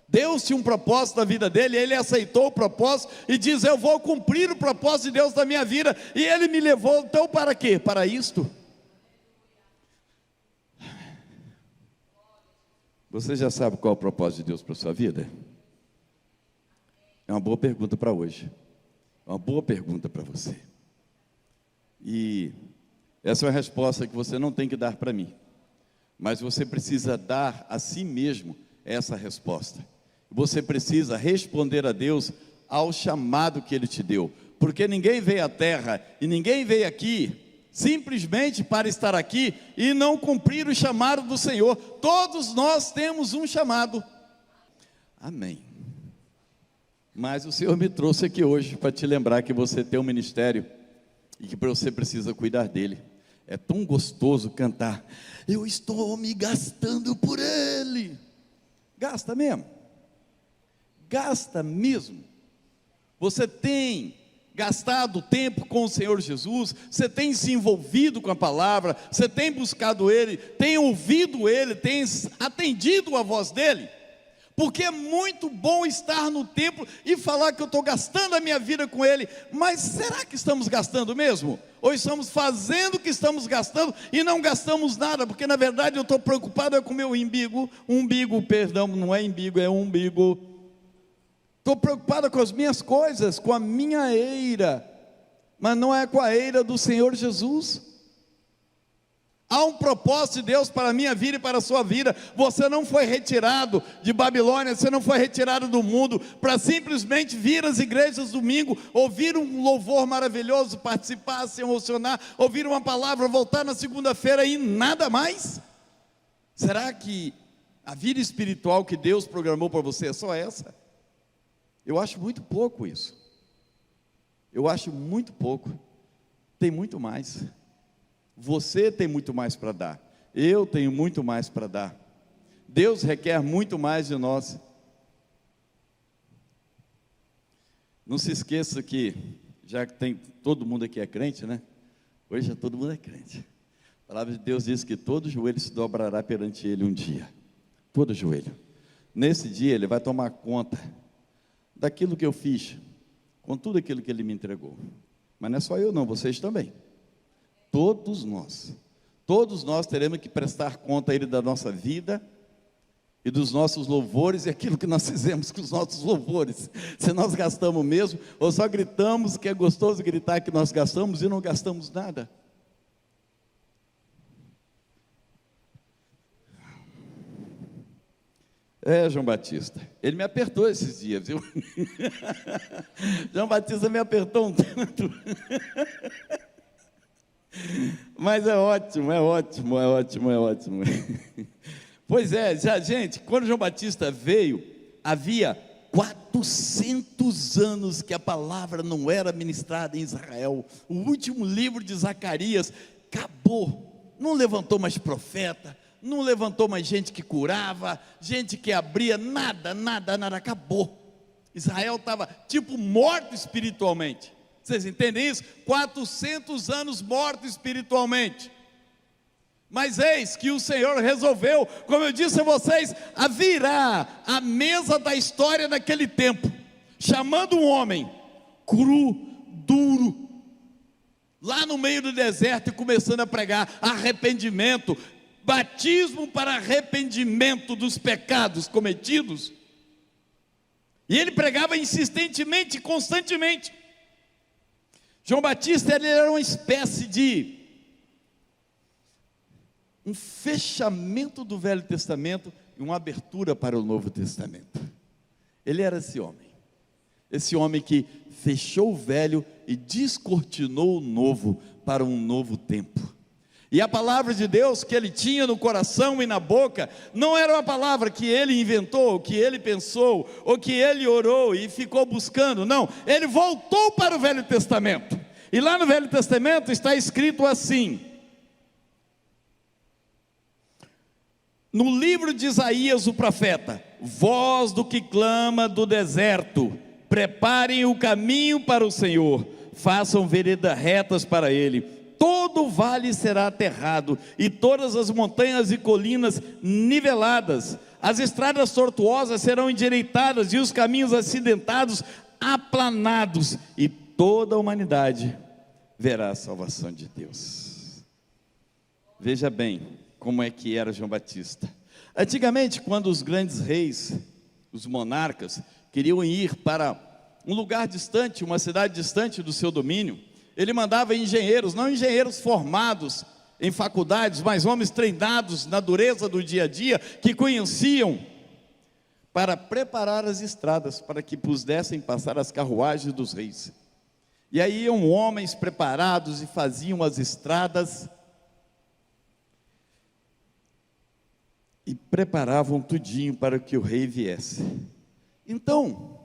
Deus tinha um propósito na vida dele, ele aceitou o propósito e diz: eu vou cumprir o propósito de Deus na minha vida. E ele me levou, então, para quê? Para isto. Você já sabe qual é o propósito de Deus para a sua vida? É uma boa pergunta para hoje. É uma boa pergunta para você. E essa é uma resposta que você não tem que dar para mim, mas você precisa dar a si mesmo essa resposta. Você precisa responder a Deus ao chamado que Ele te deu, porque ninguém veio à terra e ninguém veio aqui simplesmente para estar aqui e não cumprir o chamado do Senhor. Todos nós temos um chamado. Amém. Mas o Senhor me trouxe aqui hoje para te lembrar que você tem um ministério e que você precisa cuidar dele. É tão gostoso cantar: eu estou me gastando por ele. Gasta mesmo. Gasta mesmo. Você tem gastado tempo com o Senhor Jesus, você tem se envolvido com a palavra, você tem buscado Ele, tem ouvido Ele, tem atendido a voz dEle. Porque é muito bom estar no templo e falar que eu estou gastando a minha vida com Ele, mas será que estamos gastando mesmo? Ou estamos fazendo que estamos gastando e não gastamos nada? Porque na verdade eu estou preocupado com o meu umbigo, perdão, não é umbigo, é umbigo. Estou preocupado com as minhas coisas, com a minha eira, mas não é com a eira do Senhor Jesus. Há um propósito de Deus para a minha vida e para a sua vida. Você não foi retirado de Babilônia, você não foi retirado do mundo para simplesmente vir às igrejas domingo, ouvir um louvor maravilhoso, participar, se emocionar, ouvir uma palavra, voltar na segunda-feira e nada mais. Será que a vida espiritual que Deus programou para você é só essa? Eu acho muito pouco isso. Eu acho muito pouco. Tem muito mais. Você tem muito mais para dar. Eu tenho muito mais para dar. Deus requer muito mais de nós. Não se esqueça que, já que tem todo mundo aqui é crente, né? Hoje já todo mundo é crente. A palavra de Deus diz que todo joelho se dobrará perante Ele um dia. Todo joelho. Nesse dia Ele vai tomar conta daquilo que eu fiz, com tudo aquilo que Ele me entregou. Mas não é só eu não, vocês também. Todos nós teremos que prestar conta a Ele da nossa vida e dos nossos louvores e aquilo que nós fizemos com os nossos louvores. Se nós gastamos mesmo, ou só gritamos, que é gostoso gritar que nós gastamos e não gastamos nada. João Batista, ele me apertou esses dias, viu? João Batista me apertou um tanto. Mas é ótimo. Pois é, gente, quando João Batista veio, havia 400 anos que a palavra não era ministrada em Israel. O último livro de Zacarias acabou, não levantou mais profeta, não levantou mais gente que curava, gente que abria, nada, acabou. Israel estava tipo morto espiritualmente. Vocês entendem isso? 400 anos morto espiritualmente. Mas eis que o Senhor resolveu, como eu disse a vocês, a virar a mesa da história naquele tempo, chamando um homem cru, duro, lá no meio do deserto, e começando a pregar arrependimento, batismo para arrependimento dos pecados cometidos. E ele pregava insistentemente, constantemente. João Batista, ele era uma espécie de um fechamento do Velho Testamento e uma abertura para o Novo Testamento. Ele era esse homem. Esse homem que fechou o velho e descortinou o novo para um novo tempo. E a palavra de Deus que ele tinha no coração e na boca, não era uma palavra que ele inventou, que ele pensou, ou que ele orou e ficou buscando, não, ele voltou para o Velho Testamento, e lá no Velho Testamento está escrito assim, no livro de Isaías o profeta: voz do que clama do deserto, preparem o caminho para o Senhor, façam veredas retas para Ele. Todo o vale será aterrado, e todas as montanhas e colinas niveladas, as estradas tortuosas serão endireitadas, e os caminhos acidentados aplanados, e toda a humanidade verá a salvação de Deus. Veja bem como é que era João Batista. Antigamente, quando os grandes reis, os monarcas, queriam ir para um lugar distante, uma cidade distante do seu domínio, ele mandava engenheiros, não engenheiros formados em faculdades, mas homens treinados na dureza do dia a dia, que conheciam, para preparar as estradas, para que pudessem passar as carruagens dos reis. E aí iam homens preparados e faziam as estradas, e preparavam tudinho para que o rei viesse. Então,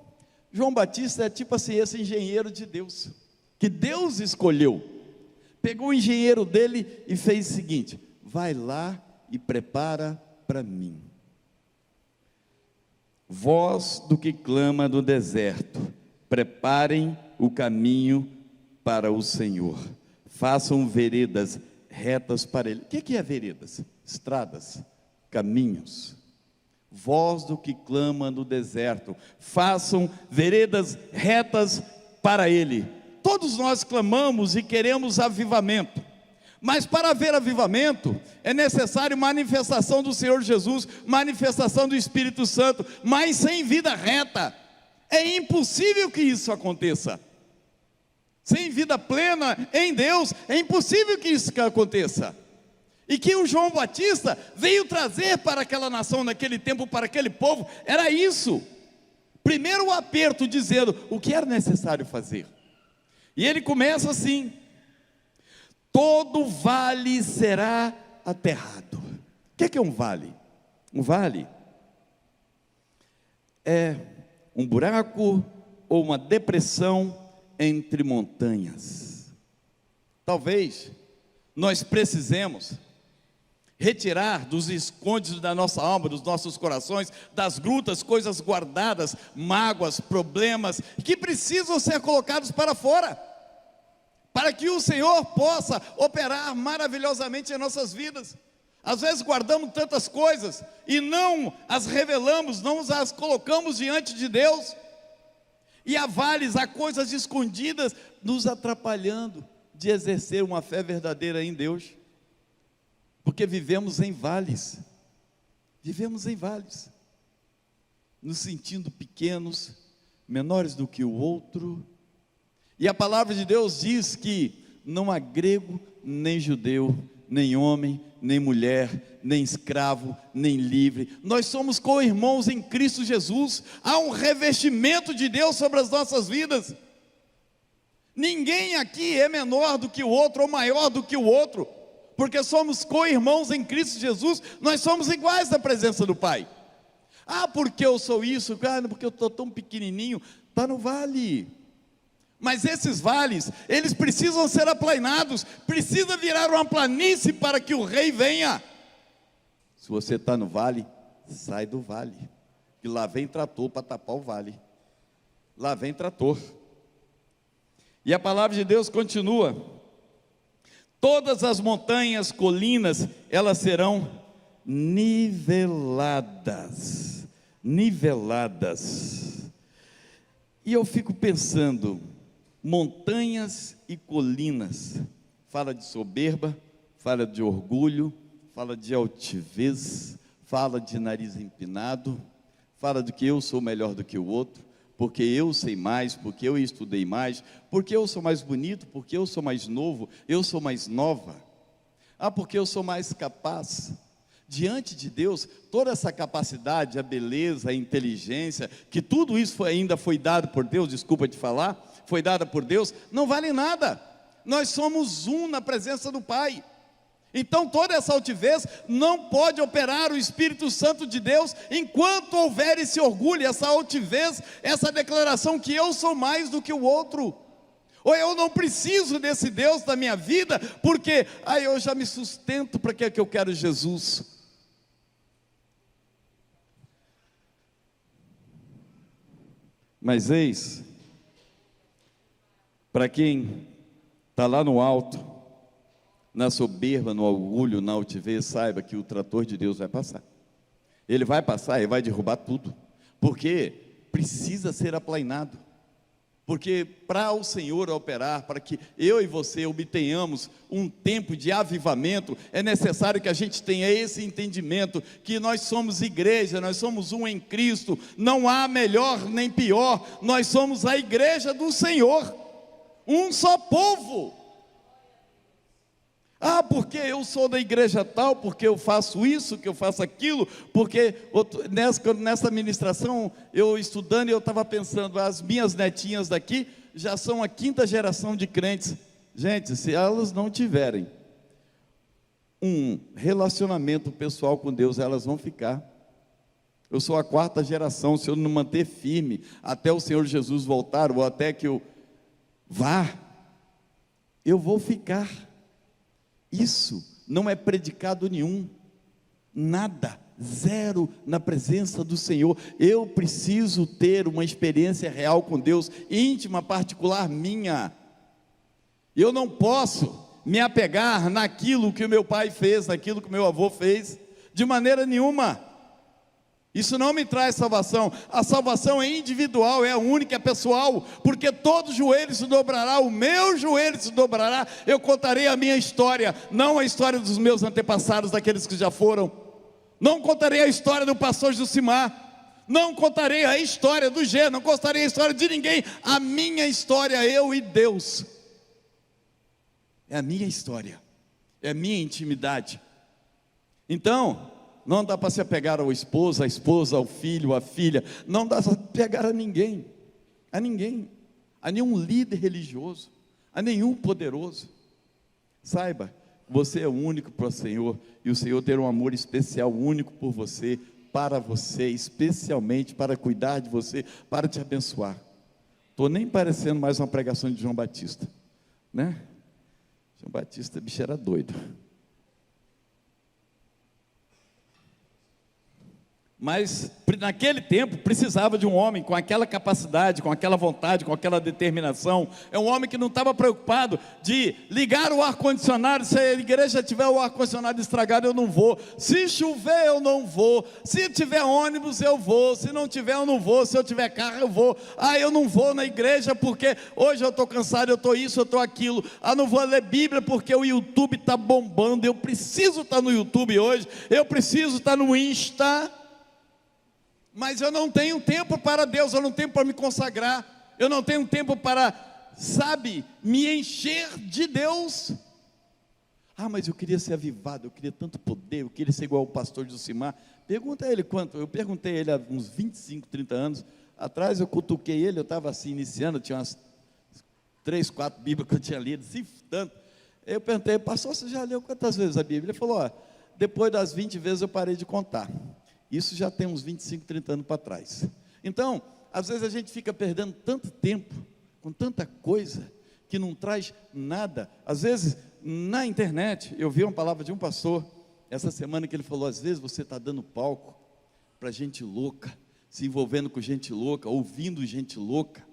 João Batista é tipo assim, esse engenheiro de Deus, que Deus escolheu, pegou o engenheiro dele e fez o seguinte: vai lá e prepara para mim. Voz do que clama do deserto, preparem o caminho para o Senhor, façam veredas retas para Ele. O que é veredas? Estradas, caminhos. Voz do que clama no deserto, façam veredas retas para Ele. Todos nós clamamos e queremos avivamento, mas para haver avivamento é necessário manifestação do Senhor Jesus, manifestação do Espírito Santo, mas sem vida reta é impossível que isso aconteça. Sem vida plena em Deus é impossível que isso aconteça. E que o João Batista veio trazer para aquela nação naquele tempo, para aquele povo, era isso. Primeiro o aperto, dizendo o que era necessário fazer. E ele começa assim: todo vale será aterrado. O que é um vale? Um vale é um buraco ou uma depressão entre montanhas. Talvez nós precisemos retirar dos escondidos da nossa alma, dos nossos corações, das grutas, coisas guardadas, mágoas, problemas, que precisam ser colocados para fora, para que o Senhor possa operar maravilhosamente em nossas vidas. Às vezes guardamos tantas coisas e não as revelamos, não as colocamos diante de Deus, e há vales, há coisas escondidas nos atrapalhando de exercer uma fé verdadeira em Deus. Porque vivemos em vales, nos sentindo pequenos, menores do que o outro. E a palavra de Deus diz que não há grego, nem judeu, nem homem, nem mulher, nem escravo, nem livre. Nós somos co-irmãos em Cristo Jesus. Há um revestimento de Deus sobre as nossas vidas. Ninguém aqui é menor do que o outro ou maior do que o outro, porque somos co-irmãos em Cristo Jesus. Nós somos iguais na presença do Pai. Ah, porque eu sou isso? Ah, porque eu estou tão pequenininho. Está no vale. Mas esses vales, eles precisam ser aplanados, precisa virar uma planície para que o rei venha. Se você está no vale, sai do vale, que lá vem trator para tapar o vale. Lá vem trator. E a palavra de Deus continua: todas as montanhas, colinas, elas serão niveladas. Niveladas. E eu fico pensando, montanhas e colinas, fala de soberba, fala de orgulho, fala de altivez, fala de nariz empinado, fala de que eu sou melhor do que o outro, porque eu sei mais, porque eu estudei mais, porque eu sou mais bonito, porque eu sou mais novo, eu sou mais nova, porque eu sou mais capaz. diante de Deus, toda essa capacidade, a beleza, a inteligência, que tudo isso ainda foi dado por Deus, desculpa te falar, foi dada por Deus, não vale nada. Nós somos um na presença do Pai. Então toda essa altivez não pode operar o Espírito Santo de Deus enquanto houver esse orgulho, essa altivez, essa declaração que eu sou mais do que o outro, ou eu não preciso desse Deus na minha vida, porque eu já me sustento, para que eu quero Jesus? Mas eis, para quem está lá no alto, na soberba, no orgulho, na altivez, saiba que o trator de Deus vai passar. Ele vai passar e vai derrubar tudo, porque precisa ser aplainado. Porque para o Senhor operar, para que eu e você obtenhamos um tempo de avivamento, é necessário que a gente tenha esse entendimento, que nós somos igreja, nós somos um em Cristo, não há melhor nem pior, nós somos a igreja do Senhor, um só povo. Porque eu sou da igreja tal, porque eu faço isso, que eu faço aquilo, porque nessa ministração, eu estudando, eu estava pensando, as minhas netinhas daqui, já são a 5ª geração de crentes. Gente, se elas não tiverem um relacionamento pessoal com Deus, elas vão ficar. Eu sou a 4ª geração, se eu não manter firme, até o Senhor Jesus voltar, ou até que eu vá, eu vou ficar. Isso não é predicado nenhum, nada, zero na presença do Senhor. Eu preciso ter uma experiência real com Deus, íntima, particular minha. Eu não posso me apegar naquilo que o meu pai fez, naquilo que o meu avô fez, de maneira nenhuma. Isso não me traz salvação. A salvação é individual, é única, é pessoal, porque todo joelho se dobrará, o meu joelho se dobrará. Eu contarei a minha história, não a história dos meus antepassados, daqueles que já foram. Não contarei a história do pastor Jucimar, não contarei a história do Gê, não contarei a história de ninguém. A minha história, eu e Deus, é a minha história, é a minha intimidade. Então, não dá para se apegar ao esposo, à esposa, ao filho, à filha. Não dá para se apegar a ninguém, a nenhum líder religioso, a nenhum poderoso. Saiba, você é único para o Senhor, e o Senhor tem um amor especial, único por você, para você, especialmente para cuidar de você, para te abençoar. Estou nem parecendo mais uma pregação de João Batista, né? João Batista, bicho, era doido. Mas naquele tempo precisava de um homem com aquela capacidade, com aquela vontade, com aquela determinação. É um homem que não estava preocupado de ligar o ar-condicionado. Se a igreja tiver o ar-condicionado estragado, eu não vou. Se chover, eu não vou. Se tiver ônibus, eu vou. Se não tiver, eu não vou. Se eu tiver carro, eu vou. Eu não vou na igreja porque hoje eu estou cansado, eu estou isso, eu estou aquilo. Não vou ler Bíblia porque o YouTube está bombando. Eu preciso estar no YouTube hoje. Eu preciso estar no Insta. Mas eu não tenho tempo para Deus, eu não tenho para me consagrar, eu não tenho tempo para, me encher de Deus. Mas eu queria ser avivado, eu queria tanto poder, eu queria ser igual o pastor Jucimar. Pergunta a ele quanto. Eu perguntei a ele há uns 25, 30 anos atrás, eu cutuquei ele, eu estava assim iniciando, tinha umas 3, 4 Bíblias que eu tinha lido, assim, tanto. Eu perguntei, pastor, você já leu quantas vezes a Bíblia? Ele falou, depois das 20 vezes eu parei de contar. Isso já tem uns 25, 30 anos para trás. Então, às vezes a gente fica perdendo tanto tempo, com tanta coisa, que não traz nada. Às vezes, na internet, eu vi uma palavra de um pastor, essa semana, que ele falou, às vezes você está dando palco para gente louca, se envolvendo com gente louca, ouvindo gente louca,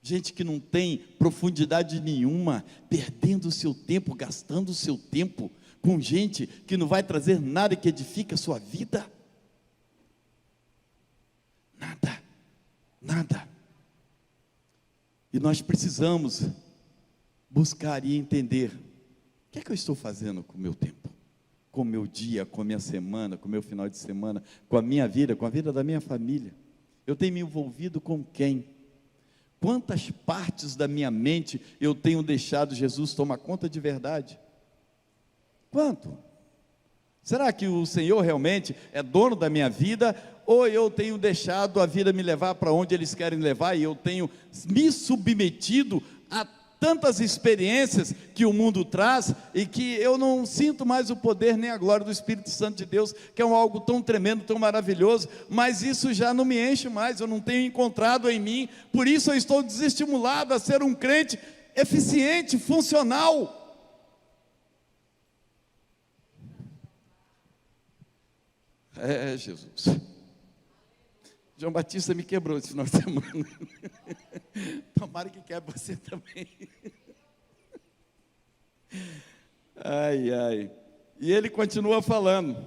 gente que não tem profundidade nenhuma, perdendo o seu tempo, gastando o seu tempo, com gente que não vai trazer nada que edifique a sua vida. Nada. E nós precisamos buscar e entender, o que é que eu estou fazendo com o meu tempo? Com o meu dia, com a minha semana, com o meu final de semana, com a minha vida, com a vida da minha família? Eu tenho me envolvido com quem? Quantas partes da minha mente eu tenho deixado Jesus tomar conta de verdade? Quanto? Será que o Senhor realmente é dono da minha vida? Ou eu tenho deixado a vida me levar para onde eles querem levar e eu tenho me submetido a tantas experiências que o mundo traz e que eu não sinto mais o poder nem a glória do Espírito Santo de Deus, que é algo tão tremendo, tão maravilhoso, mas isso já não me enche mais, eu não tenho encontrado em mim, por isso eu estou desestimulado a ser um crente eficiente, funcional. Jesus. João Batista me quebrou esse final de semana. Tomara que quebre você também. Ai, ai. E ele continua falando.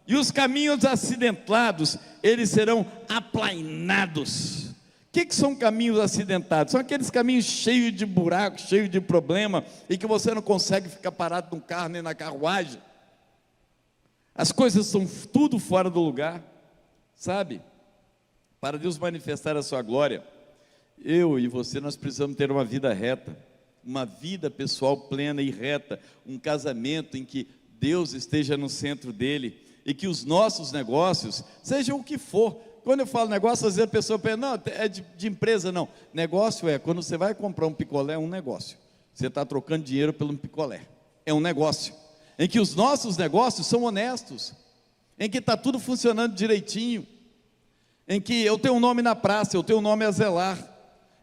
E os caminhos acidentados, eles serão aplainados. O que são caminhos acidentados? São aqueles caminhos cheios de buracos, cheios de problema, e que você não consegue ficar parado no carro nem na carruagem. As coisas são tudo fora do lugar, sabe? Para Deus manifestar a sua glória, eu e você, nós precisamos ter uma vida reta, uma vida pessoal plena e reta, um casamento em que Deus esteja no centro dele, e que os nossos negócios, sejam o que for. Quando eu falo negócio, às vezes a pessoa pensa, não, é de empresa, não. Negócio é, quando você vai comprar um picolé, é um negócio. Você está trocando dinheiro pelo picolé, é um negócio. Em que os nossos negócios são honestos, em que está tudo funcionando direitinho, em que eu tenho um nome na praça, eu tenho um nome a zelar,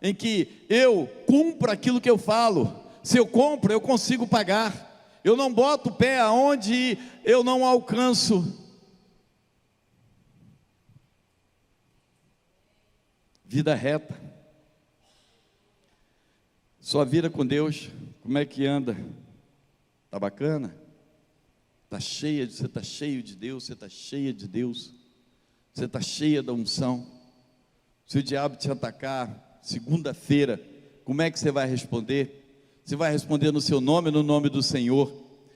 em que eu cumpro aquilo que eu falo. Se eu compro, eu consigo pagar, eu não boto o pé aonde eu não alcanço. Vida reta. Sua vida com Deus, como é que anda? Está bacana? Você está cheio de Deus, você está cheia de Deus, você está cheia da unção. Se o diabo te atacar segunda-feira, como é que você vai responder? Você vai responder no seu nome, no nome do Senhor.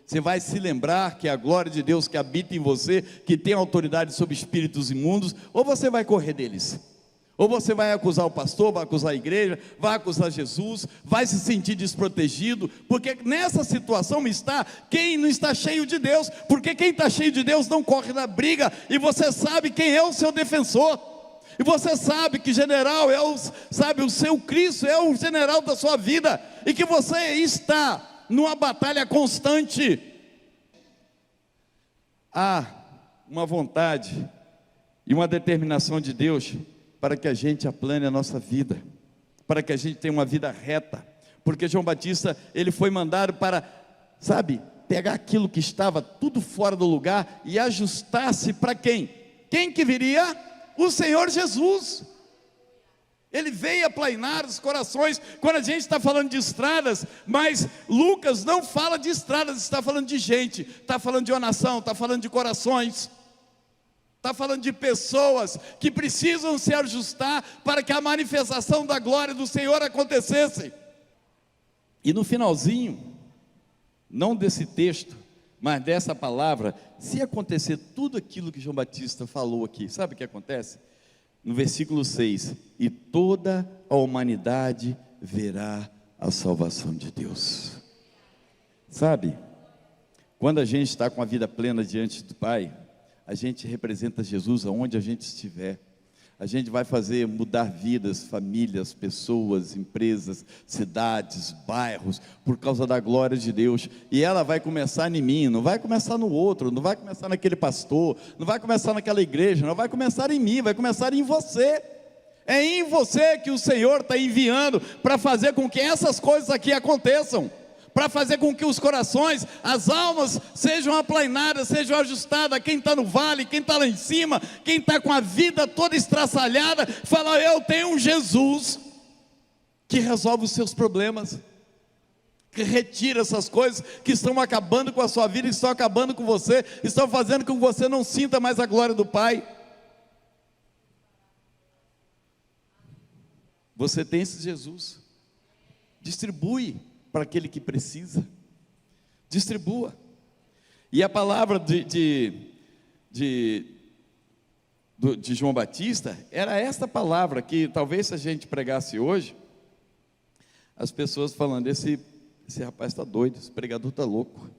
Você vai se lembrar que é a glória de Deus que habita em você, que tem autoridade sobre espíritos imundos, ou você vai correr deles? Ou você vai acusar o pastor, vai acusar a igreja, vai acusar Jesus, vai se sentir desprotegido, porque nessa situação está quem não está cheio de Deus, porque quem está cheio de Deus não corre na briga, e você sabe quem é o seu defensor, e você sabe que general é o seu Cristo, é o general da sua vida, e que você está numa batalha constante. Há uma vontade e uma determinação de Deus para que a gente aplane a nossa vida, para que a gente tenha uma vida reta, porque João Batista, ele foi mandado para, pegar aquilo que estava tudo fora do lugar e ajustar-se para quem? Quem que viria? O Senhor Jesus. Ele veio aplainar os corações. Quando a gente está falando de estradas, mas Lucas não fala de estradas, está falando de gente, está falando de uma nação, está falando de corações, está falando de pessoas que precisam se ajustar para que a manifestação da glória do Senhor acontecesse. E no finalzinho, não desse texto, mas dessa palavra, se acontecer tudo aquilo que João Batista falou aqui, sabe o que acontece? No versículo 6, e toda a humanidade verá a salvação de Deus. Sabe, quando a gente está com a vida plena diante do Pai, a gente representa Jesus aonde a gente estiver. A gente vai fazer mudar vidas, famílias, pessoas, empresas, cidades, bairros, por causa da glória de Deus. E ela vai começar em mim, não vai começar no outro, não vai começar naquele pastor, não vai começar naquela igreja, não vai começar em mim, vai começar em você. É em você que o Senhor está enviando para fazer com que essas coisas aqui aconteçam, para fazer com que os corações, as almas sejam aplainadas, sejam ajustadas. Quem está no vale, quem está lá em cima, quem está com a vida toda estraçalhada, fala: eu tenho um Jesus que resolve os seus problemas, que retira essas coisas que estão acabando com a sua vida, estão acabando com você, estão fazendo com que você não sinta mais a glória do Pai. Você tem esse Jesus, distribui para aquele que precisa, distribua. E a palavra de João Batista era esta palavra, que talvez se a gente pregasse hoje, as pessoas falando: esse rapaz está doido, esse pregador está louco.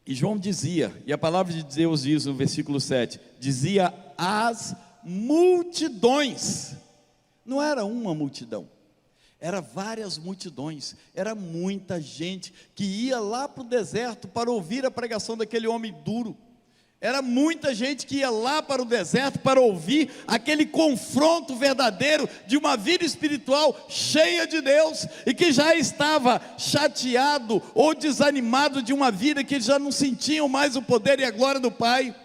E João dizia, e a palavra de Deus diz no versículo 7, dizia as multidões. Não era uma multidão, era várias multidões, era muita gente que ia lá para o deserto para ouvir a pregação daquele homem duro. Era muita gente que ia lá para o deserto para ouvir aquele confronto verdadeiro de uma vida espiritual cheia de Deus, e que já estava chateado ou desanimado de uma vida que já não sentiam mais o poder e a glória do Pai.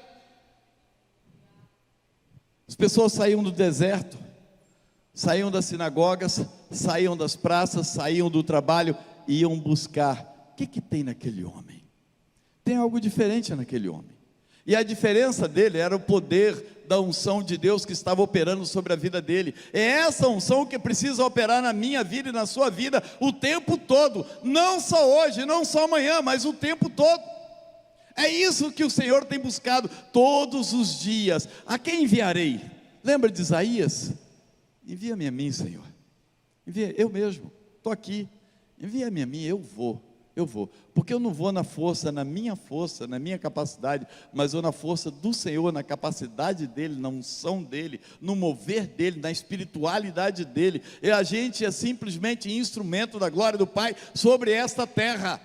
As pessoas saíam do deserto, saíam das sinagogas, saíam das praças, saíam do trabalho e iam buscar: o que tem naquele homem? Tem algo diferente naquele homem. E a diferença dele era o poder da unção de Deus que estava operando sobre a vida dele. É essa unção que precisa operar na minha vida e na sua vida o tempo todo, não só hoje, não só amanhã, mas o tempo todo. É isso que o Senhor tem buscado todos os dias. A quem enviarei? Lembra de Isaías? Envia-me a mim, Senhor. Envia, eu mesmo, estou aqui. Envia-me a mim, eu vou. Porque eu não vou na minha capacidade, mas eu na força do Senhor, na capacidade dEle, na unção dEle, no mover dEle, na espiritualidade dEle. E a gente é simplesmente instrumento da glória do Pai sobre esta terra.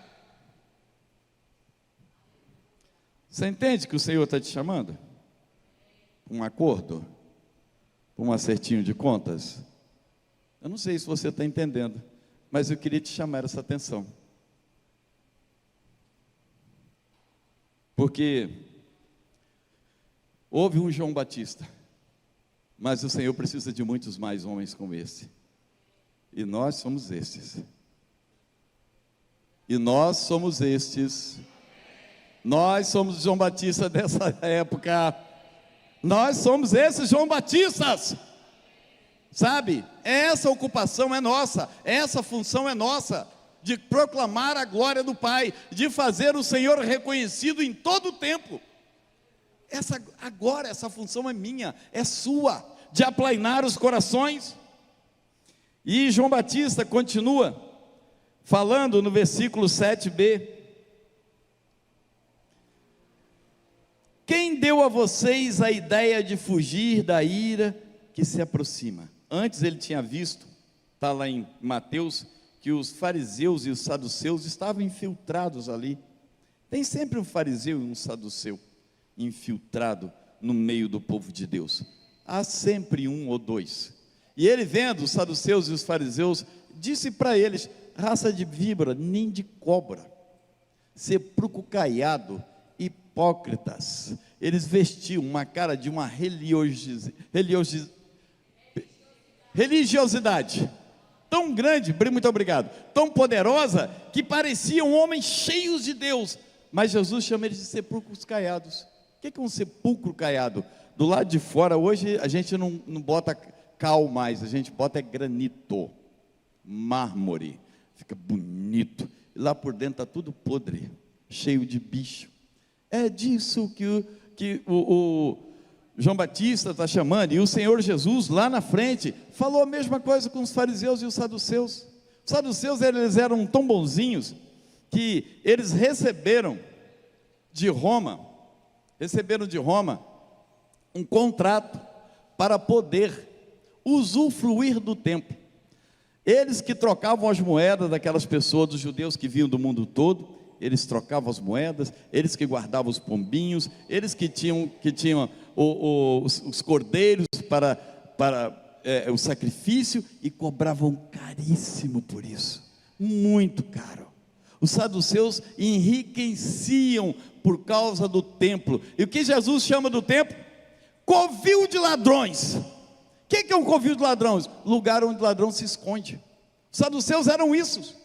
Você entende que o Senhor está te chamando? Um acordo? Um acertinho de contas? Eu não sei se você está entendendo, mas eu queria te chamar essa atenção. Porque houve um João Batista, mas o Senhor precisa de muitos mais homens como esse. E nós somos estes. Nós somos João Batista dessa época. Nós somos esses João Batistas. Sabe? Essa ocupação é nossa, essa função é nossa, de proclamar a glória do Pai, de fazer o Senhor reconhecido em todo o tempo. Essa função é minha, é sua, de aplainar os corações. E João Batista continua falando no versículo 7b: quem deu a vocês a ideia de fugir da ira que se aproxima? Antes ele tinha visto, está lá em Mateus, que os fariseus e os saduceus estavam infiltrados ali. Tem sempre um fariseu e um saduceu infiltrado no meio do povo de Deus. Há sempre um ou dois. E ele, vendo os saduceus e os fariseus, disse para eles: raça de víbora, nem de cobra, sepulcro caiado, hipócritas. Eles vestiam uma cara de uma religiosidade tão grande, muito obrigado, tão poderosa, que pareciam homens cheios de Deus, mas Jesus chama eles de sepulcros caiados. O que é um sepulcro caiado? Do lado de fora, hoje a gente não bota cal mais, a gente bota granito, mármore, fica bonito, e lá por dentro está tudo podre, cheio de bicho. É disso que o João Batista está chamando, e o Senhor Jesus lá na frente falou a mesma coisa com os fariseus e os saduceus. Os saduceus, eles eram tão bonzinhos que eles receberam de Roma um contrato para poder usufruir do templo. Eles que trocavam as moedas daquelas pessoas, dos judeus que vinham do mundo todo, eles trocavam as moedas, eles que guardavam os pombinhos, eles que tinham os cordeiros para o sacrifício, e cobravam caríssimo por isso, muito caro. Os saduceus enriqueciam por causa do templo. E o que Jesus chama do templo? Covil de ladrões. O que é um covil de ladrões? Lugar onde o ladrão se esconde. Os saduceus eram isso.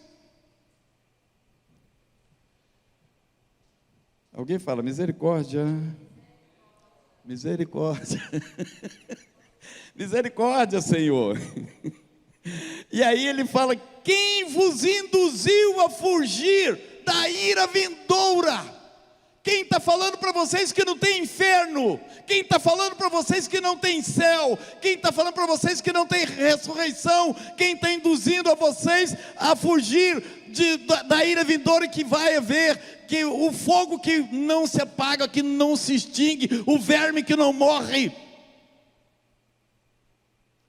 Alguém fala: misericórdia, misericórdia, misericórdia, Senhor. E aí ele fala: quem vos induziu a fugir da ira vindoura? Quem está falando para vocês que não tem inferno? Quem está falando para vocês que não tem céu? Quem está falando para vocês que não tem ressurreição? Quem está induzindo a vocês a fugir da ira vindoura que vai haver? Que o fogo que não se apaga, que não se extingue, o verme que não morre.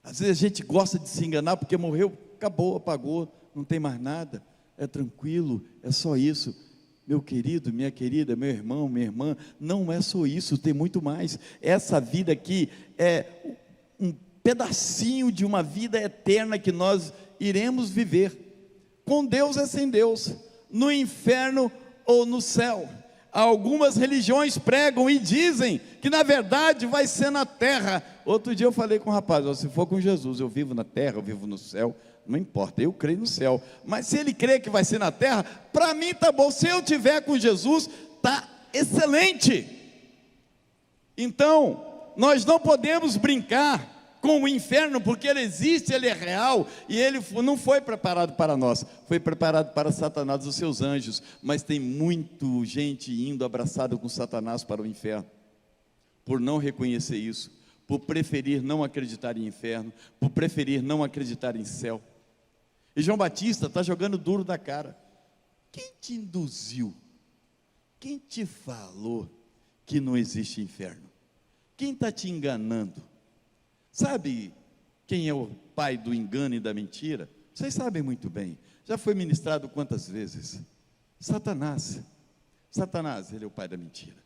Às vezes a gente gosta de se enganar porque morreu, acabou, apagou, não tem mais nada, é tranquilo, é só isso. Meu querido, minha querida, meu irmão, minha irmã, não é só isso, tem muito mais. Essa vida aqui é um pedacinho de uma vida eterna que nós iremos viver. Com Deus é sem Deus, no inferno ou no céu. Algumas religiões pregam e dizem que na verdade vai ser na terra. Outro dia eu falei com um rapaz, se for com Jesus, eu vivo na terra, eu vivo no céu. Não importa, eu creio no céu, mas se ele crê que vai ser na terra, para mim tá bom. Se eu tiver com Jesus, tá excelente. Então, nós não podemos brincar com o inferno, porque ele existe, ele é real, e ele não foi preparado para nós, foi preparado para Satanás e os seus anjos. Mas tem muita gente indo abraçada com Satanás para o inferno, por não reconhecer isso, por preferir não acreditar em inferno, por preferir não acreditar em céu. E João Batista está jogando duro da cara. Quem te induziu? Quem te falou que não existe inferno? Quem está te enganando? Sabe quem é o pai do engano e da mentira? Vocês sabem muito bem. Já foi ministrado quantas vezes? Satanás. Satanás, ele é o pai da mentira.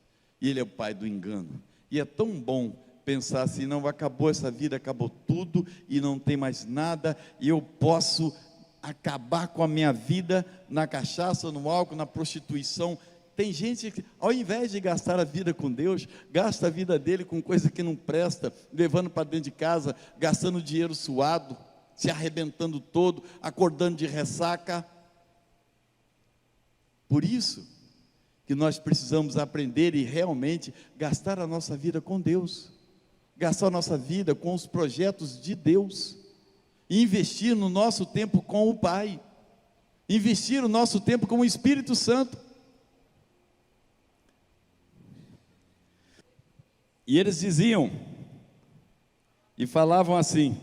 E ele é o pai do engano. E é tão bom pensar assim, não, acabou essa vida, acabou tudo e não tem mais nada, e eu posso acabar com a minha vida na cachaça, no álcool, na prostituição. Tem gente que, ao invés de gastar a vida com Deus, gasta a vida dele com coisa que não presta, levando para dentro de casa, gastando dinheiro suado, se arrebentando todo, acordando de ressaca. Por isso que nós precisamos aprender e realmente gastar a nossa vida com Deus, gastar a nossa vida com os projetos de Deus, e investir no nosso tempo com o Pai, investir o nosso tempo com o Espírito Santo. E eles diziam, e falavam assim: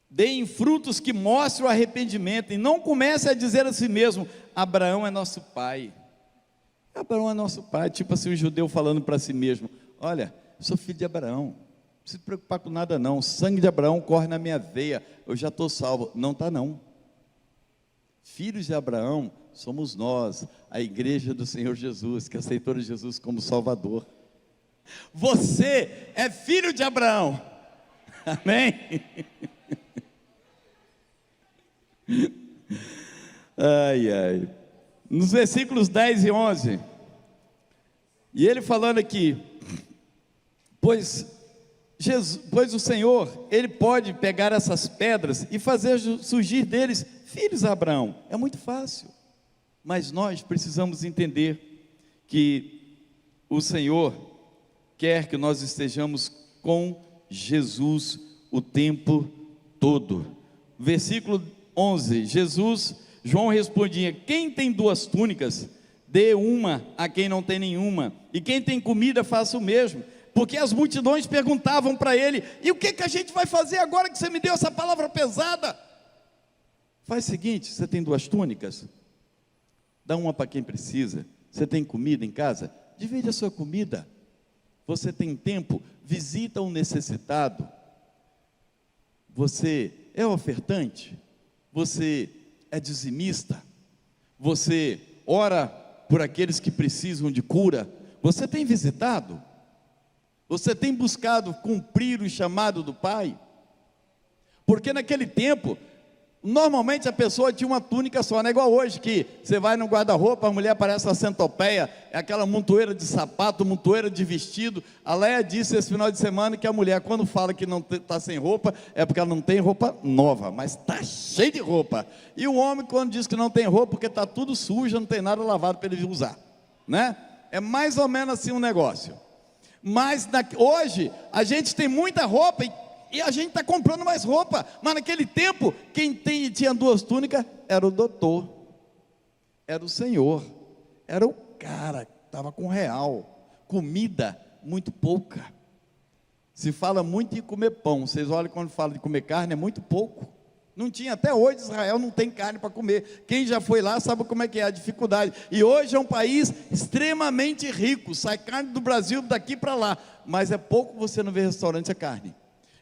deem frutos que mostrem o arrependimento, e não comece a dizer a si mesmo, Abraão é nosso pai. Abraão é nosso pai, tipo assim, o judeu falando para si mesmo, olha, eu sou filho de Abraão, não precisa se preocupar com nada não, o sangue de Abraão corre na minha veia, eu já estou salvo. Não está não. Filhos de Abraão somos nós, a igreja do Senhor Jesus, que aceitou Jesus como Salvador. Você é filho de Abraão, amém? Ai, ai. Nos versículos 10 e 11, e ele falando aqui, pois o Senhor, Ele pode pegar essas pedras e fazer surgir deles filhos de Abraão. É muito fácil, mas nós precisamos entender que o Senhor quer que nós estejamos com Jesus o tempo todo. Versículo 11, João respondia, quem tem 2 túnicas, dê uma a quem não tem nenhuma, e quem tem comida, faça o mesmo. Porque as multidões perguntavam para ele, e o que a gente vai fazer agora que você me deu essa palavra pesada? Faz o seguinte, você tem 2 túnicas, dá uma para quem precisa. Você tem comida em casa? Divide a sua comida. Você tem tempo? Visita um necessitado. Você é ofertante? Você é dizimista? Você ora por aqueles que precisam de cura? Você tem visitado? Você tem buscado cumprir o chamado do Pai? Porque naquele tempo, normalmente a pessoa tinha uma túnica só, não é igual hoje, que você vai no guarda-roupa, a mulher parece uma centopeia, é aquela montoeira de sapato, montoeira de vestido. A Leia disse esse final de semana que a mulher, quando fala que não está sem roupa, é porque ela não tem roupa nova, mas está cheio de roupa. E o homem, quando diz que não tem roupa, porque está tudo sujo, não tem nada lavado para ele usar, né? É mais ou menos assim um negócio. Mas hoje a gente tem muita roupa e a gente está comprando mais roupa. Mas naquele tempo, quem tinha 2 túnicas era o doutor, era o Senhor. era o cara que estava com real, comida muito pouca. Se fala muito em comer pão, vocês olham quando fala de comer carne, é muito pouco. Não tinha, até hoje Israel não tem carne para comer. Quem já foi lá sabe como é que é a dificuldade. E hoje é um país extremamente rico, sai carne do Brasil daqui para lá, mas é pouco você não vê restaurante a carne.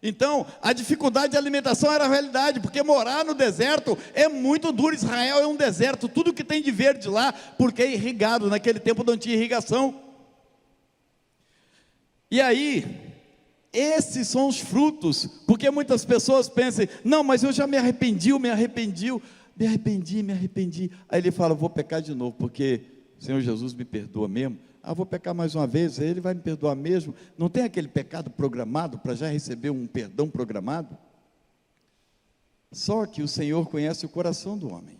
Então, a dificuldade de alimentação era a realidade, porque morar no deserto é muito duro. Israel é um deserto, tudo que tem de verde lá, porque é irrigado, naquele tempo não tinha irrigação. E aí, esses são os frutos, porque muitas pessoas pensam, não, mas eu já me arrependi. Aí ele fala, vou pecar de novo, porque o Senhor Jesus me perdoa mesmo. Vou pecar mais uma vez, ele vai me perdoar mesmo. Não tem aquele pecado programado para já receber um perdão programado? Só que o Senhor conhece o coração do homem.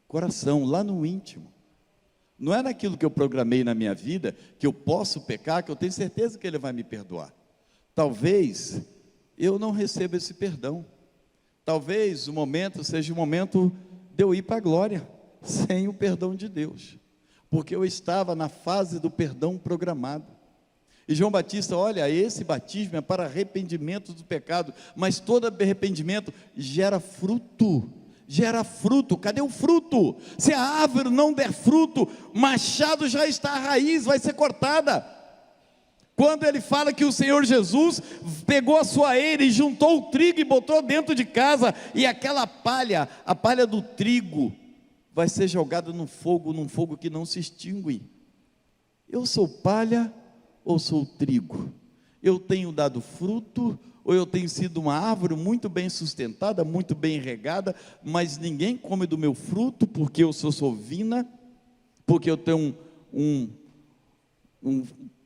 Coração, lá no íntimo. Não é naquilo que eu programei na minha vida, que eu posso pecar, que eu tenho certeza que Ele vai me perdoar. Talvez eu não receba esse perdão. Talvez o momento seja o momento de eu ir para a glória, sem o perdão de Deus. Porque eu estava na fase do perdão programado. E João Batista, olha, esse batismo é para arrependimento do pecado, mas todo arrependimento gera fruto. Gera fruto. Cadê o fruto? Se a árvore não der fruto, machado já está a raiz, vai ser cortada. Quando ele fala que o Senhor Jesus pegou a sua eira e juntou o trigo e botou dentro de casa, e aquela palha, a palha do trigo, vai ser jogada no fogo, num fogo que não se extingue. Eu sou palha ou sou trigo? Eu tenho dado fruto ou eu tenho sido uma árvore muito bem sustentada, muito bem regada, mas ninguém come do meu fruto, porque eu sou sovina, porque eu tenho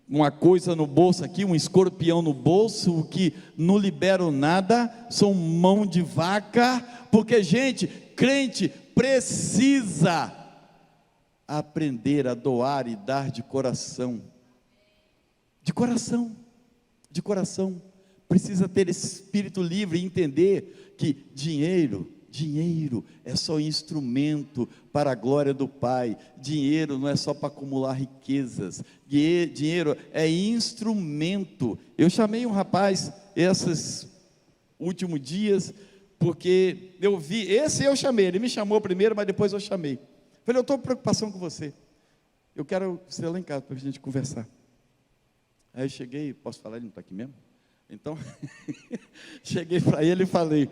uma coisa no bolso aqui, um escorpião no bolso, que não libero nada, sou mão de vaca, porque gente, crente precisa aprender a doar e dar de coração, precisa ter esse espírito livre e entender que dinheiro é só instrumento para a glória do Pai. Dinheiro não é só para acumular riquezas, dinheiro é instrumento. Eu chamei um rapaz esses últimos dias, porque eu vi, eu chamei, ele me chamou primeiro, mas depois eu chamei. Falei, eu estou com preocupação com você, eu quero você lá em casa para a gente conversar. Aí eu cheguei, posso falar, ele não está aqui mesmo? Então, cheguei para ele e falei,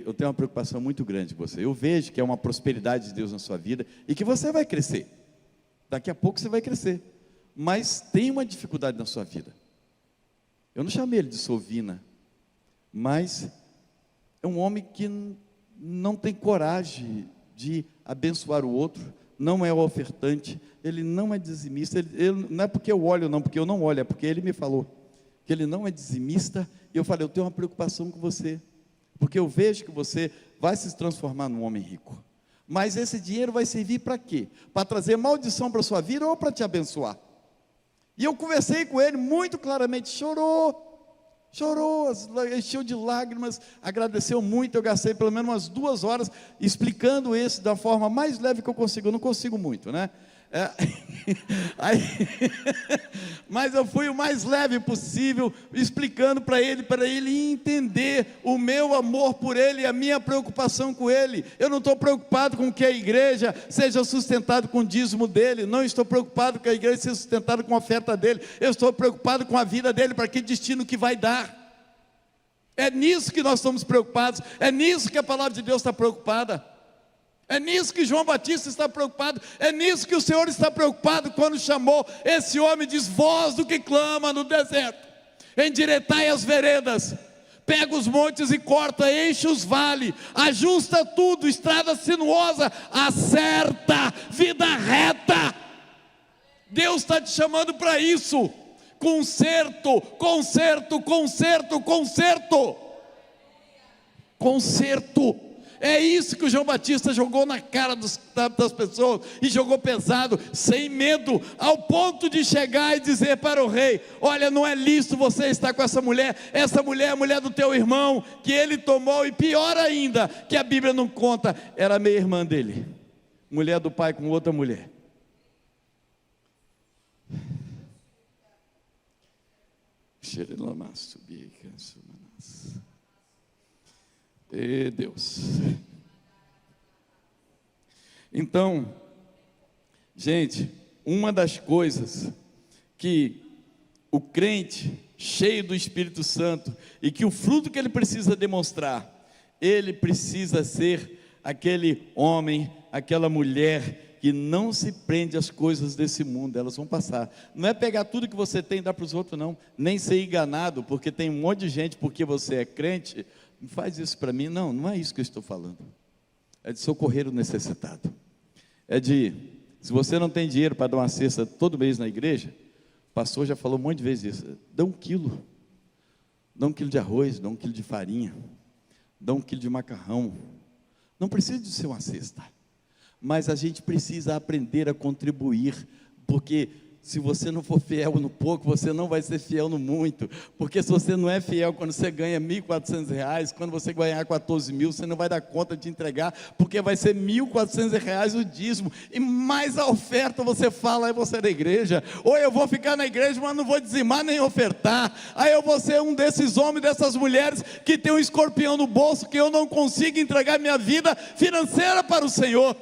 eu tenho uma preocupação muito grande com você, eu vejo que é uma prosperidade de Deus na sua vida, e que você vai crescer, daqui a pouco você vai crescer, mas tem uma dificuldade na sua vida. Eu não chamei ele de sovina, mas é um homem que não tem coragem de abençoar o outro, não é ofertante, ele não é dizimista, ele, não é porque eu olho não, porque eu não olho, é porque ele me falou, que ele não é dizimista, e eu falei, eu tenho uma preocupação com você, porque eu vejo que você vai se transformar num homem rico, mas esse dinheiro vai servir para quê? Para trazer maldição para a sua vida, ou para te abençoar? E eu conversei com ele muito claramente, chorou, encheu de lágrimas, agradeceu muito. Eu gastei pelo menos umas 2 horas explicando isso da forma mais leve que eu consigo. Eu não consigo muito, né? Mas eu fui o mais leve possível, explicando para ele entender o meu amor por ele e a minha preocupação com ele. Eu não estou preocupado com que a igreja seja sustentada com o dízimo dele, não estou preocupado com a igreja seja sustentada com a oferta dele, eu estou preocupado com a vida dele, para que destino que vai dar. É nisso que nós estamos preocupados, é nisso que a palavra de Deus está preocupada. É nisso que João Batista está preocupado, é nisso que o Senhor está preocupado quando chamou esse homem, diz, voz do que clama no deserto, endireitai as veredas, pega os montes e corta, enche os vales, ajusta tudo, estrada sinuosa, acerta, vida reta. Deus está te chamando para isso, conserto. É isso que o João Batista jogou na cara das pessoas, e jogou pesado, sem medo, ao ponto de chegar e dizer para o rei, olha, não é lícito você estar com essa mulher é a mulher do teu irmão, que ele tomou, e pior ainda, que a Bíblia não conta, era meia irmã dele, mulher do pai com outra mulher. E Deus. Então, gente, uma das coisas que o crente cheio do Espírito Santo e que o fruto que ele precisa demonstrar, ele precisa ser aquele homem, aquela mulher que não se prende às coisas desse mundo, elas vão passar. Não é pegar tudo que você tem e dar para os outros, não. Nem ser enganado, porque tem um monte de gente, porque você é crente, não faz isso para mim. Não, não é isso que eu estou falando. É de socorrer o necessitado. É de, se você não tem dinheiro para dar uma cesta todo mês na igreja, o pastor já falou um monte de vezes isso, dá 1 quilo. Dá 1 quilo de arroz, dá 1 quilo de farinha, dá 1 quilo de macarrão. Não precisa de ser uma cesta. Mas a gente precisa aprender a contribuir, porque se você não for fiel no pouco, você não vai ser fiel no muito, porque se você não é fiel quando você ganha R$1.400, quando você ganhar 14 mil, você não vai dar conta de entregar, porque vai ser R$1.400 o dízimo, e mais a oferta você fala, aí você é da igreja, ou eu vou ficar na igreja, mas não vou dizimar nem ofertar, aí eu vou ser um desses homens, dessas mulheres, que tem um escorpião no bolso, que eu não consigo entregar minha vida financeira para o Senhor.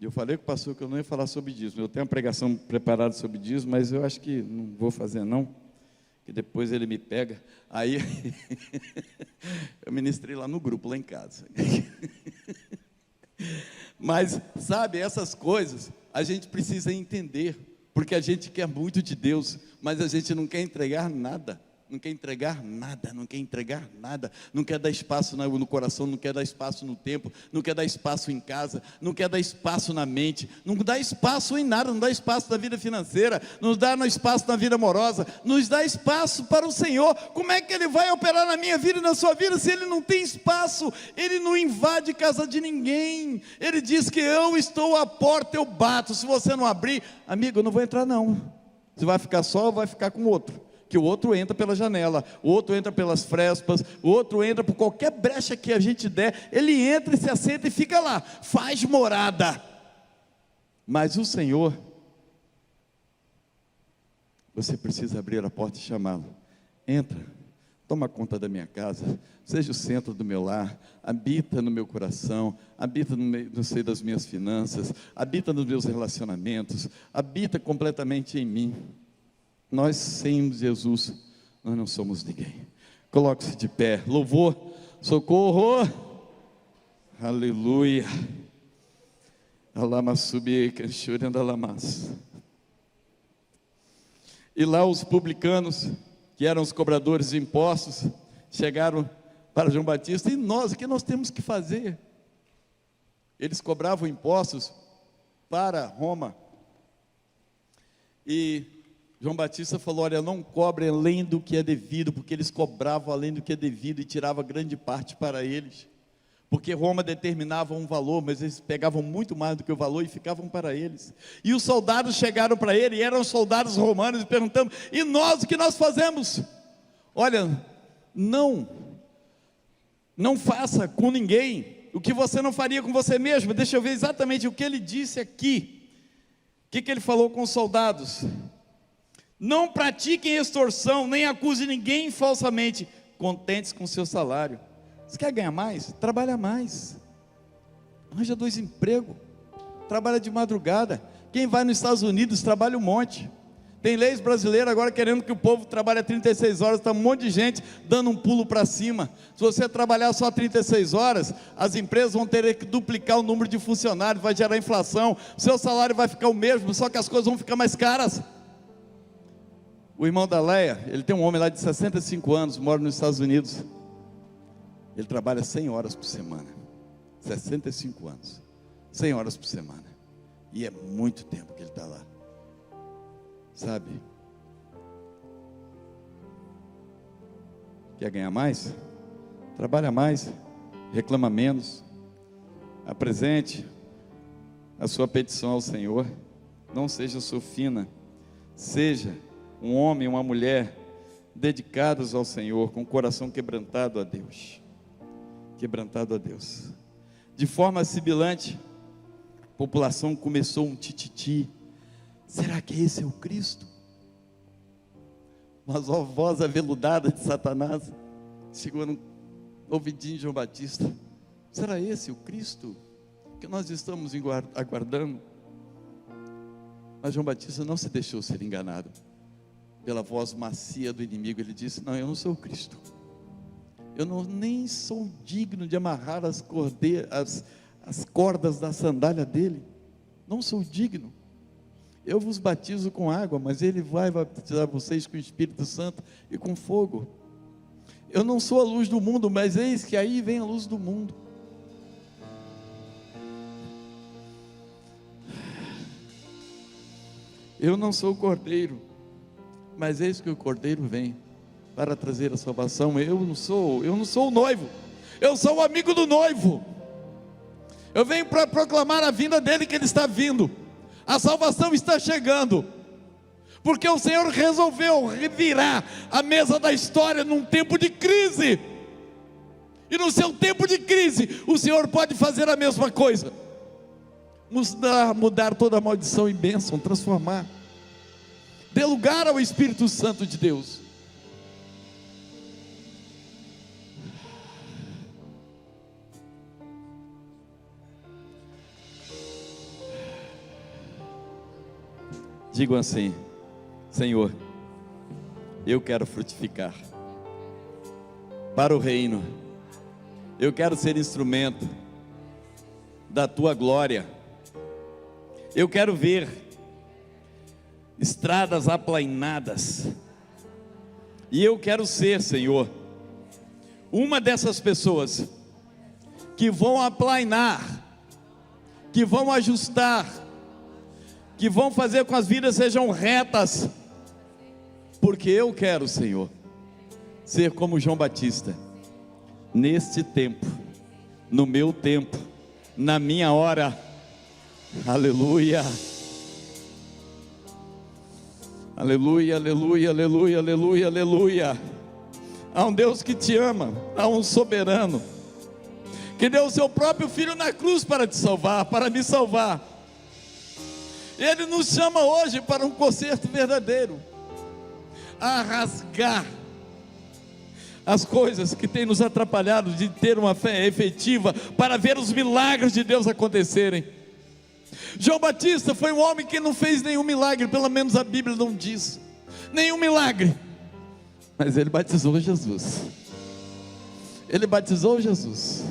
Eu falei com o pastor que eu não ia falar sobre dízimo. Eu tenho uma pregação preparada sobre dízimo, mas eu acho que não vou fazer não, que depois ele me pega. Aí eu ministrei lá no grupo, lá em casa. Mas sabe, essas coisas a gente precisa entender, porque a gente quer muito de Deus, mas a gente não quer entregar nada. Não quer entregar nada, não quer entregar nada, não quer dar espaço no coração, não quer dar espaço no tempo, não quer dar espaço em casa, não quer dar espaço na mente, não dá espaço em nada, não dá espaço na vida financeira, não dá espaço na vida amorosa, nos dá espaço para o Senhor. Como é que Ele vai operar na minha vida e na sua vida se Ele não tem espaço? Ele não invade casa de ninguém. Ele diz que eu estou à porta, eu bato, se você não abrir, amigo, eu não vou entrar não. Você vai ficar só ou vai ficar com o outro? Que o outro entra pela janela, o outro entra pelas frestas, o outro entra por qualquer brecha que a gente der, ele entra e se assenta e fica lá, faz morada. Mas o Senhor, você precisa abrir a porta e chamá-lo. Entra, toma conta da minha casa, seja o centro do meu lar, habita no meu coração, habita no seio das minhas finanças, habita nos meus relacionamentos, habita completamente em mim. Nós, sem Jesus, nós não somos ninguém. Coloque-se de pé. Louvor, socorro. Aleluia. E lá os publicanos, que eram os cobradores de impostos, chegaram para João Batista. E nós, o que nós temos que fazer? Eles cobravam impostos para Roma. E João Batista falou, olha, não cobrem além do que é devido, porque eles cobravam além do que é devido e tiravam grande parte para eles, porque Roma determinava um valor, mas eles pegavam muito mais do que o valor e ficavam para eles. E os soldados chegaram para ele, e eram soldados romanos, e perguntando, e nós, o que nós fazemos? Olha, não faça com ninguém o que você não faria com você mesmo. Deixa eu ver exatamente o que ele disse aqui. O que ele falou com os soldados? Não pratiquem extorsão, nem acuse ninguém falsamente, contentes com o seu salário. Você quer ganhar mais? Trabalha mais, arranja 2 empregos, trabalha de madrugada. Quem vai nos Estados Unidos trabalha um monte. Tem leis brasileiras agora querendo que o povo trabalhe 36 horas, está um monte de gente dando um pulo para cima. Se você trabalhar só 36 horas, as empresas vão ter que duplicar o número de funcionários, vai gerar inflação, o seu salário vai ficar o mesmo, só que as coisas vão ficar mais caras. O irmão da Leia, ele tem um homem lá de 65 anos, mora nos Estados Unidos. Ele trabalha 100 horas por semana. 65 anos. 100 horas por semana. E é muito tempo que ele está lá. Sabe? Quer ganhar mais? Trabalha mais. Reclama menos. Apresente a sua petição ao Senhor. Não seja sofina. Seja um homem, uma mulher dedicados ao Senhor, com o coração quebrantado a Deus. Quebrantado a Deus. de forma sibilante. A população começou um tititi. Será que esse é o Cristo? Mas a voz aveludada de Satanás chegou no ouvidinho de João Batista. Será esse o Cristo que nós estamos aguardando? Mas João Batista não se deixou ser enganado pela voz macia do inimigo. Ele disse: não, eu não sou o Cristo. Eu nem sou digno de amarrar as cordas da sandália dele. Não sou digno. Eu vos batizo com água, mas ele vai batizar vocês com o Espírito Santo e com fogo. Eu não sou a luz do mundo, mas eis que aí vem a luz do mundo. Eu não sou o cordeiro, mas eis que o cordeiro vem para trazer a salvação. Eu não sou o noivo, eu sou o amigo do noivo. Eu venho para proclamar a vinda dele, que ele está vindo. A salvação está chegando, porque o Senhor resolveu revirar a mesa da história num tempo de crise. E no seu tempo de crise, o Senhor pode fazer a mesma coisa. Mudar toda a maldição em bênção, transformar. Dê lugar ao Espírito Santo de Deus. Digam assim: Senhor, eu quero frutificar para o reino. Eu quero ser instrumento da tua glória. Eu quero ver estradas aplainadas. E eu quero ser, Senhor, uma dessas pessoas que vão aplainar, que vão ajustar, que vão fazer com que as vidas sejam retas. Porque eu quero, Senhor, ser como João Batista, neste tempo, no meu tempo, na minha hora. Aleluia, aleluia, aleluia, aleluia, aleluia, aleluia. Há um Deus que te ama, há um soberano, que deu o seu próprio Filho na cruz para te salvar, para me salvar. Ele nos chama hoje para um concerto verdadeiro, a rasgar as coisas que têm nos atrapalhado de ter uma fé efetiva, para ver os milagres de Deus acontecerem. João Batista foi um homem que não fez nenhum milagre, pelo menos a Bíblia não diz nenhum milagre, mas ele batizou Jesus. Ele batizou Jesus.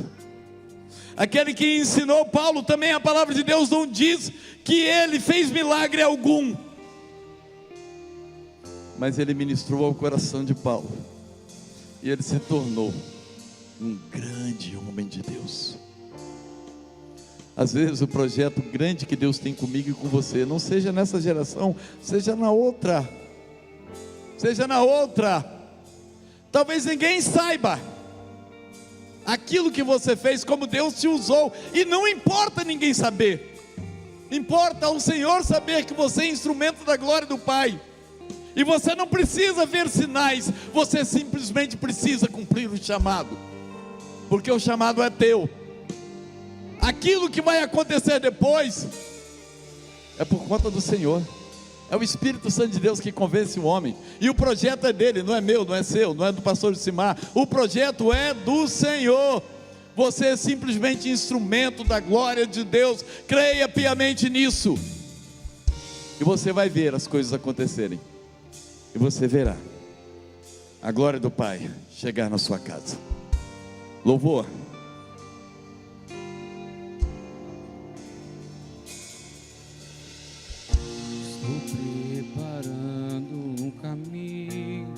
Aquele que ensinou Paulo também, a palavra de Deus não diz que ele fez milagre algum, mas ele ministrou ao coração de Paulo, e ele se tornou um grande homem de Deus. Às vezes o projeto grande que Deus tem comigo e com você, não seja nessa geração, seja na outra, talvez ninguém saiba aquilo que você fez, como Deus te usou, e não importa ninguém saber, importa ao Senhor saber que você é instrumento da glória do Pai, e você não precisa ver sinais, você simplesmente precisa cumprir o chamado, porque o chamado é teu. Aquilo que vai acontecer depois é por conta do Senhor. É o Espírito Santo de Deus que convence o homem. E o projeto é dele, não é meu, não é seu, não é do pastor Simar. O projeto é do Senhor. Você é simplesmente instrumento da glória de Deus. Creia piamente nisso, e você vai ver as coisas acontecerem. E você verá a glória do Pai chegar na sua casa. Louvor. Preparando um caminho,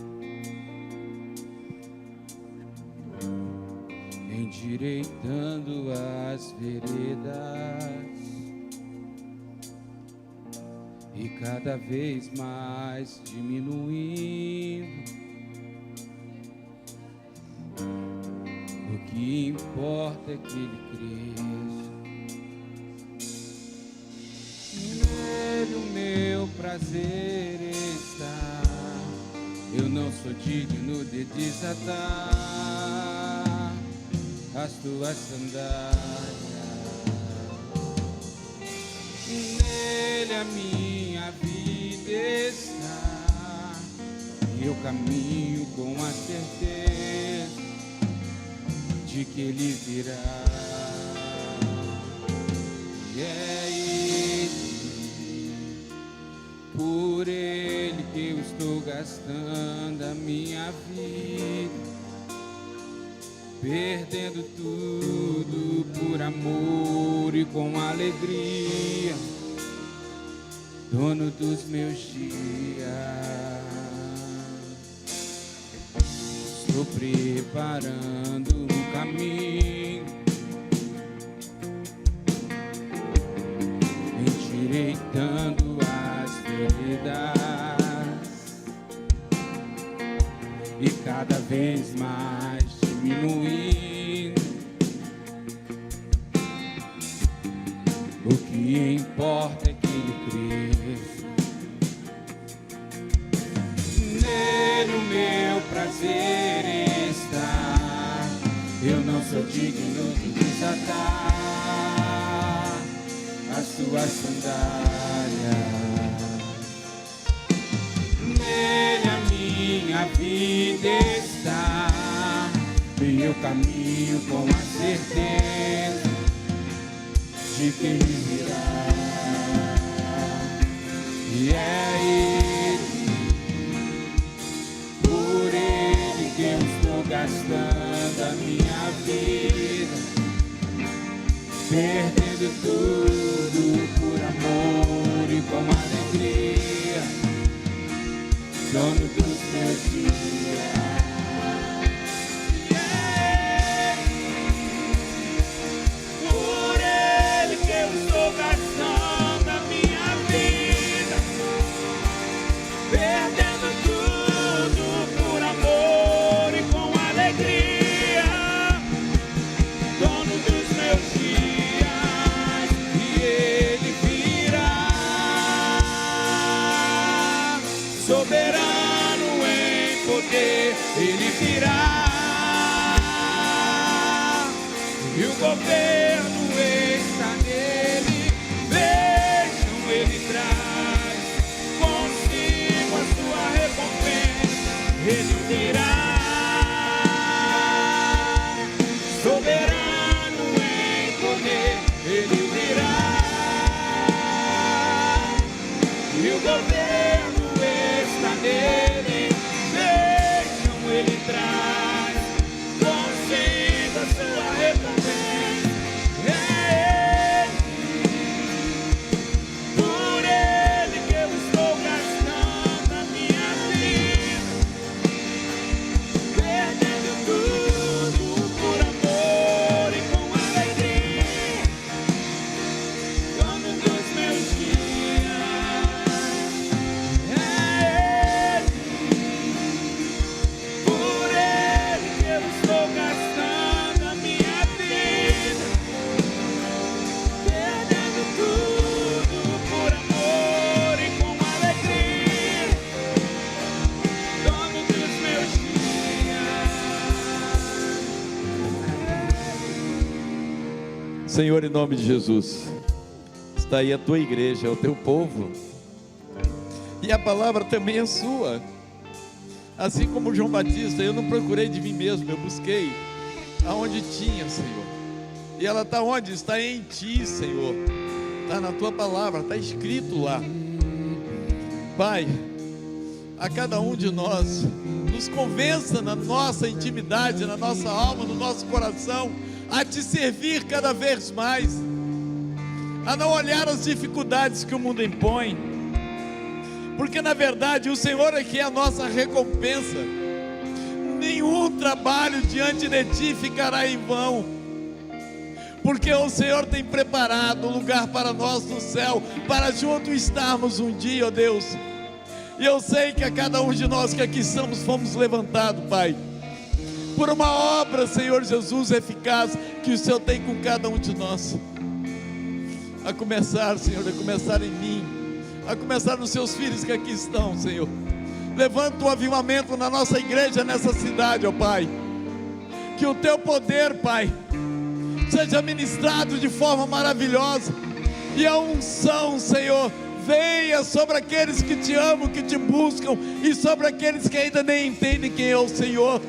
endireitando as veredas, e cada vez mais diminuindo. O que importa é que ele cresça. Nele o meu prazer está. Eu não sou digno de desatar as tuas sandálias. Nele a minha vida está, e eu caminho com a certeza de que Ele virá. E é Ele, por Ele que eu estou gastando a minha vida, perdendo tudo por amor e com alegria, dono dos meus dias. Estou preparando um caminho, endireitando as veredas e cada vez mais diminuindo. O que importa é que Ele cresça. Nele o meu prazer está. Eu não sou digno de desatar as tuas sandálias. Nele a minha vida está, e eu caminho com a certeza de que Ele virá. E é Ele, por Ele que eu estou gastando a minha vida, perdendo tudo por amor e com alegria, dono dos meus dias. Ele virá, e o governo está nele. Vejam, Ele traz consigo a sua recompensa. Ele virá, soberano em poder. Ele virá, e o governo está nele. Ele traz consigo a sua recompensa. É Ele, por Ele que eu estou gastando a minha vida, perdendo tudo por amor e com alegria, dono dos meus dias. É Ele, estou gastando a minha vida, perdendo tudo por amor e com alegria, dono dos meus dias. Senhor, em nome de Jesus, está aí a tua igreja, é o teu povo, e a palavra também é sua. Assim como João Batista, eu não procurei de mim mesmo, eu busquei aonde tinha, Senhor. E ela está onde? Está em Ti, Senhor. Está na Tua palavra, está escrito lá. Pai, a cada um de nós, nos convença na nossa intimidade, na nossa alma, no nosso coração, a Te servir cada vez mais, a não olhar as dificuldades que o mundo impõe, porque na verdade o Senhor é que é a nossa recompensa. Nenhum trabalho diante de Ti ficará em vão, porque o Senhor tem preparado um lugar para nós no céu, para juntos estarmos um dia, ó Deus. E eu sei que a cada um de nós que aqui estamos, fomos levantados, Pai, por uma obra, Senhor Jesus, eficaz, que o Senhor tem com cada um de nós. A começar, Senhor, a começar em mim, a começar nos Seus filhos que aqui estão, Senhor. Levanta um avivamento na nossa igreja, nessa cidade, ó Pai. Que o Teu poder, Pai, seja ministrado de forma maravilhosa. e a unção, Senhor, venha sobre aqueles que te amam, que te buscam, e sobre aqueles que ainda nem entendem quem é o Senhor,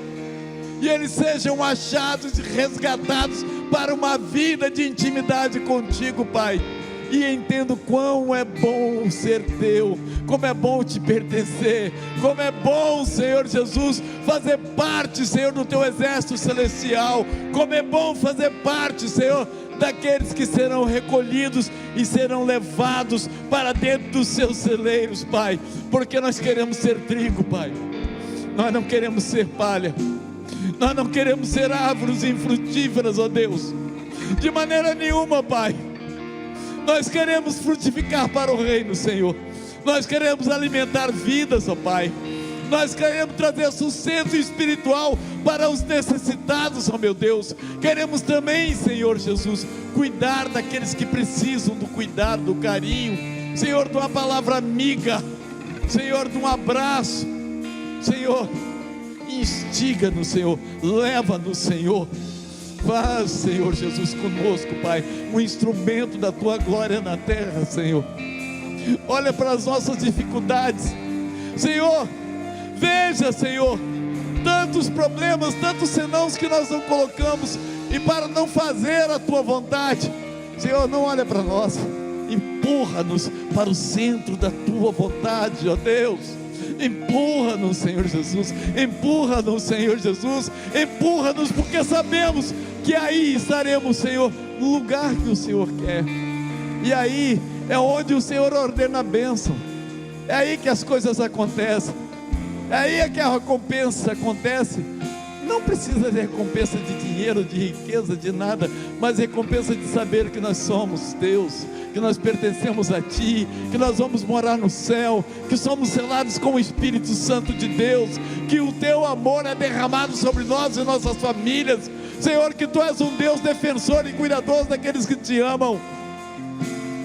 e eles sejam achados e resgatados para uma vida de intimidade contigo, Pai. E entendo quão é bom ser teu, como é bom te pertencer, como é bom, Senhor Jesus, fazer parte, Senhor, do teu exército celestial, como é bom fazer parte, Senhor, daqueles que serão recolhidos e serão levados para dentro dos seus celeiros, Pai, porque nós queremos ser trigo, Pai, nós não queremos ser palha, nós não queremos ser árvores infrutíferas, ó Deus, de maneira nenhuma, Pai. Nós queremos frutificar para o reino, Senhor. Nós queremos alimentar vidas, ó Pai. Nós queremos trazer sustento espiritual para os necessitados, ó meu Deus. Queremos também, Senhor Jesus, cuidar daqueles que precisam do cuidado, do carinho, Senhor, de uma palavra amiga, Senhor, de um abraço, Senhor, instiga-nos, Senhor, leva-nos, Senhor. Faz, Senhor Jesus, conosco, Pai, um instrumento da Tua glória na terra, Senhor. Olha para as nossas dificuldades, Senhor. Veja, Senhor, tantos problemas, tantos senãos que nós não colocamos, e para não fazer a Tua vontade, Senhor, não olha para nós, empurra-nos para o centro da Tua vontade, ó Deus. Empurra-nos, Senhor Jesus, empurra-nos, Senhor Jesus, empurra-nos, porque sabemos que aí estaremos, Senhor, no lugar que o Senhor quer, e aí é onde o Senhor ordena a bênção, é aí que as coisas acontecem, é aí que a recompensa acontece. Não precisa de recompensa de dinheiro, de riqueza, de nada, mas recompensa de saber que nós somos Deus, que nós pertencemos a Ti, que nós vamos morar no céu, que somos selados com o Espírito Santo de Deus, que o Teu amor é derramado sobre nós e nossas famílias, Senhor, que Tu és um Deus defensor e cuidadoso daqueles que Te amam,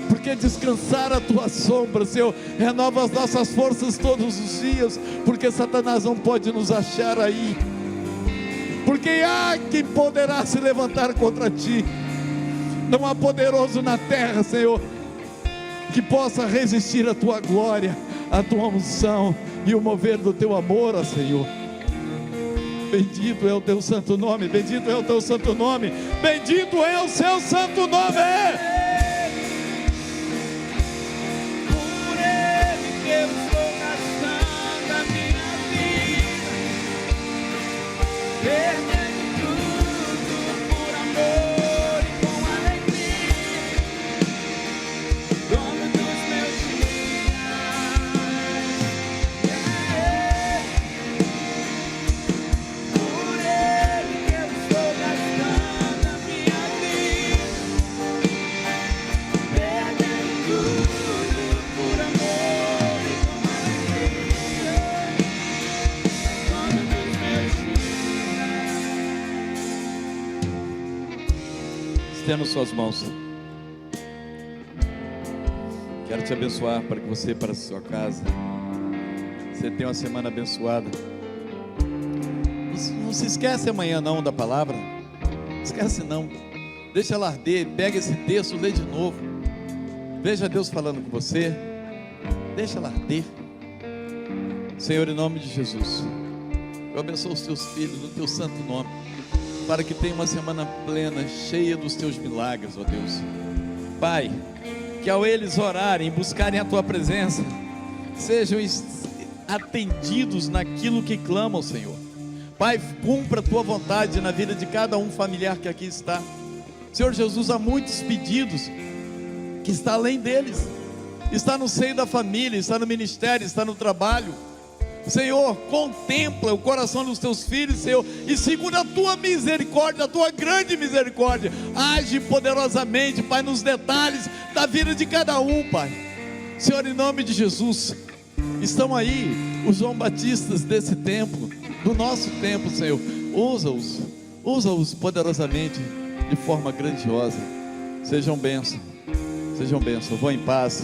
porque descansar a Tua sombra, Senhor, renova as nossas forças todos os dias, porque Satanás não pode nos achar aí, porque há quem poderá se levantar contra Ti. Não há poderoso na terra, Senhor, que possa resistir à Tua glória, à Tua unção e o mover do Teu amor, ó Senhor. Bendito é o Teu santo nome, bendito é o Teu santo nome, bendito é o Seu santo nome. Por Ele que eu estou gastando a minha vida, perdendo tudo por amor e com alegria, dono dos meus dias. Por Ele que eu estou gastando a minha vida, perdendo tudo por amor e com alegria, dono dos meus dias. Estenda suas mãos. Quero te abençoar para que você, para a sua casa, você tenha uma semana abençoada. Não se esquece amanhã não da palavra. Esquece não. Deixa ela arder. Pega esse texto, lê de novo. Veja Deus falando com você. Deixa ela arder. Senhor, em nome de Jesus, eu abençoo os teus filhos no teu santo nome, para que tenha uma semana plena, cheia dos teus milagres, ó Deus. Pai, que ao eles orarem, buscarem a tua presença, sejam atendidos naquilo que clamam, Senhor. Pai, cumpra a tua vontade na vida de cada um familiar que aqui está. Senhor Jesus, há muitos pedidos que está além deles, está no seio da família, está no ministério, está no trabalho. Senhor, contempla o coração dos teus filhos, Senhor, e segundo a tua misericórdia, a tua grande misericórdia, age poderosamente, Pai, nos detalhes da vida de cada um, Pai. Senhor, em nome de Jesus, estão aí os João Batistas desse tempo, do nosso tempo, Senhor. Usa-os poderosamente, de forma grandiosa. Sejam bênçãos, vão em paz,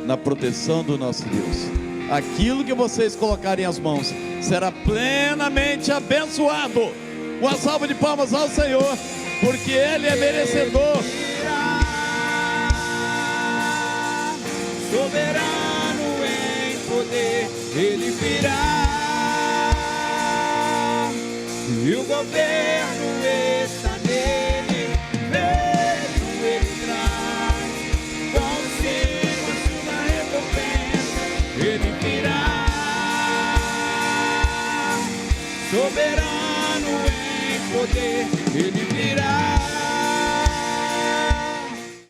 na proteção do nosso Deus. Aquilo que vocês colocarem as mãos será plenamente abençoado. Uma salva de palmas ao Senhor, porque Ele é merecedor. soberano em poder, ele virá. E o governo está nele, veio ele traz, consigo sua recompensa, ele virá. Soberano em poder, ele virá.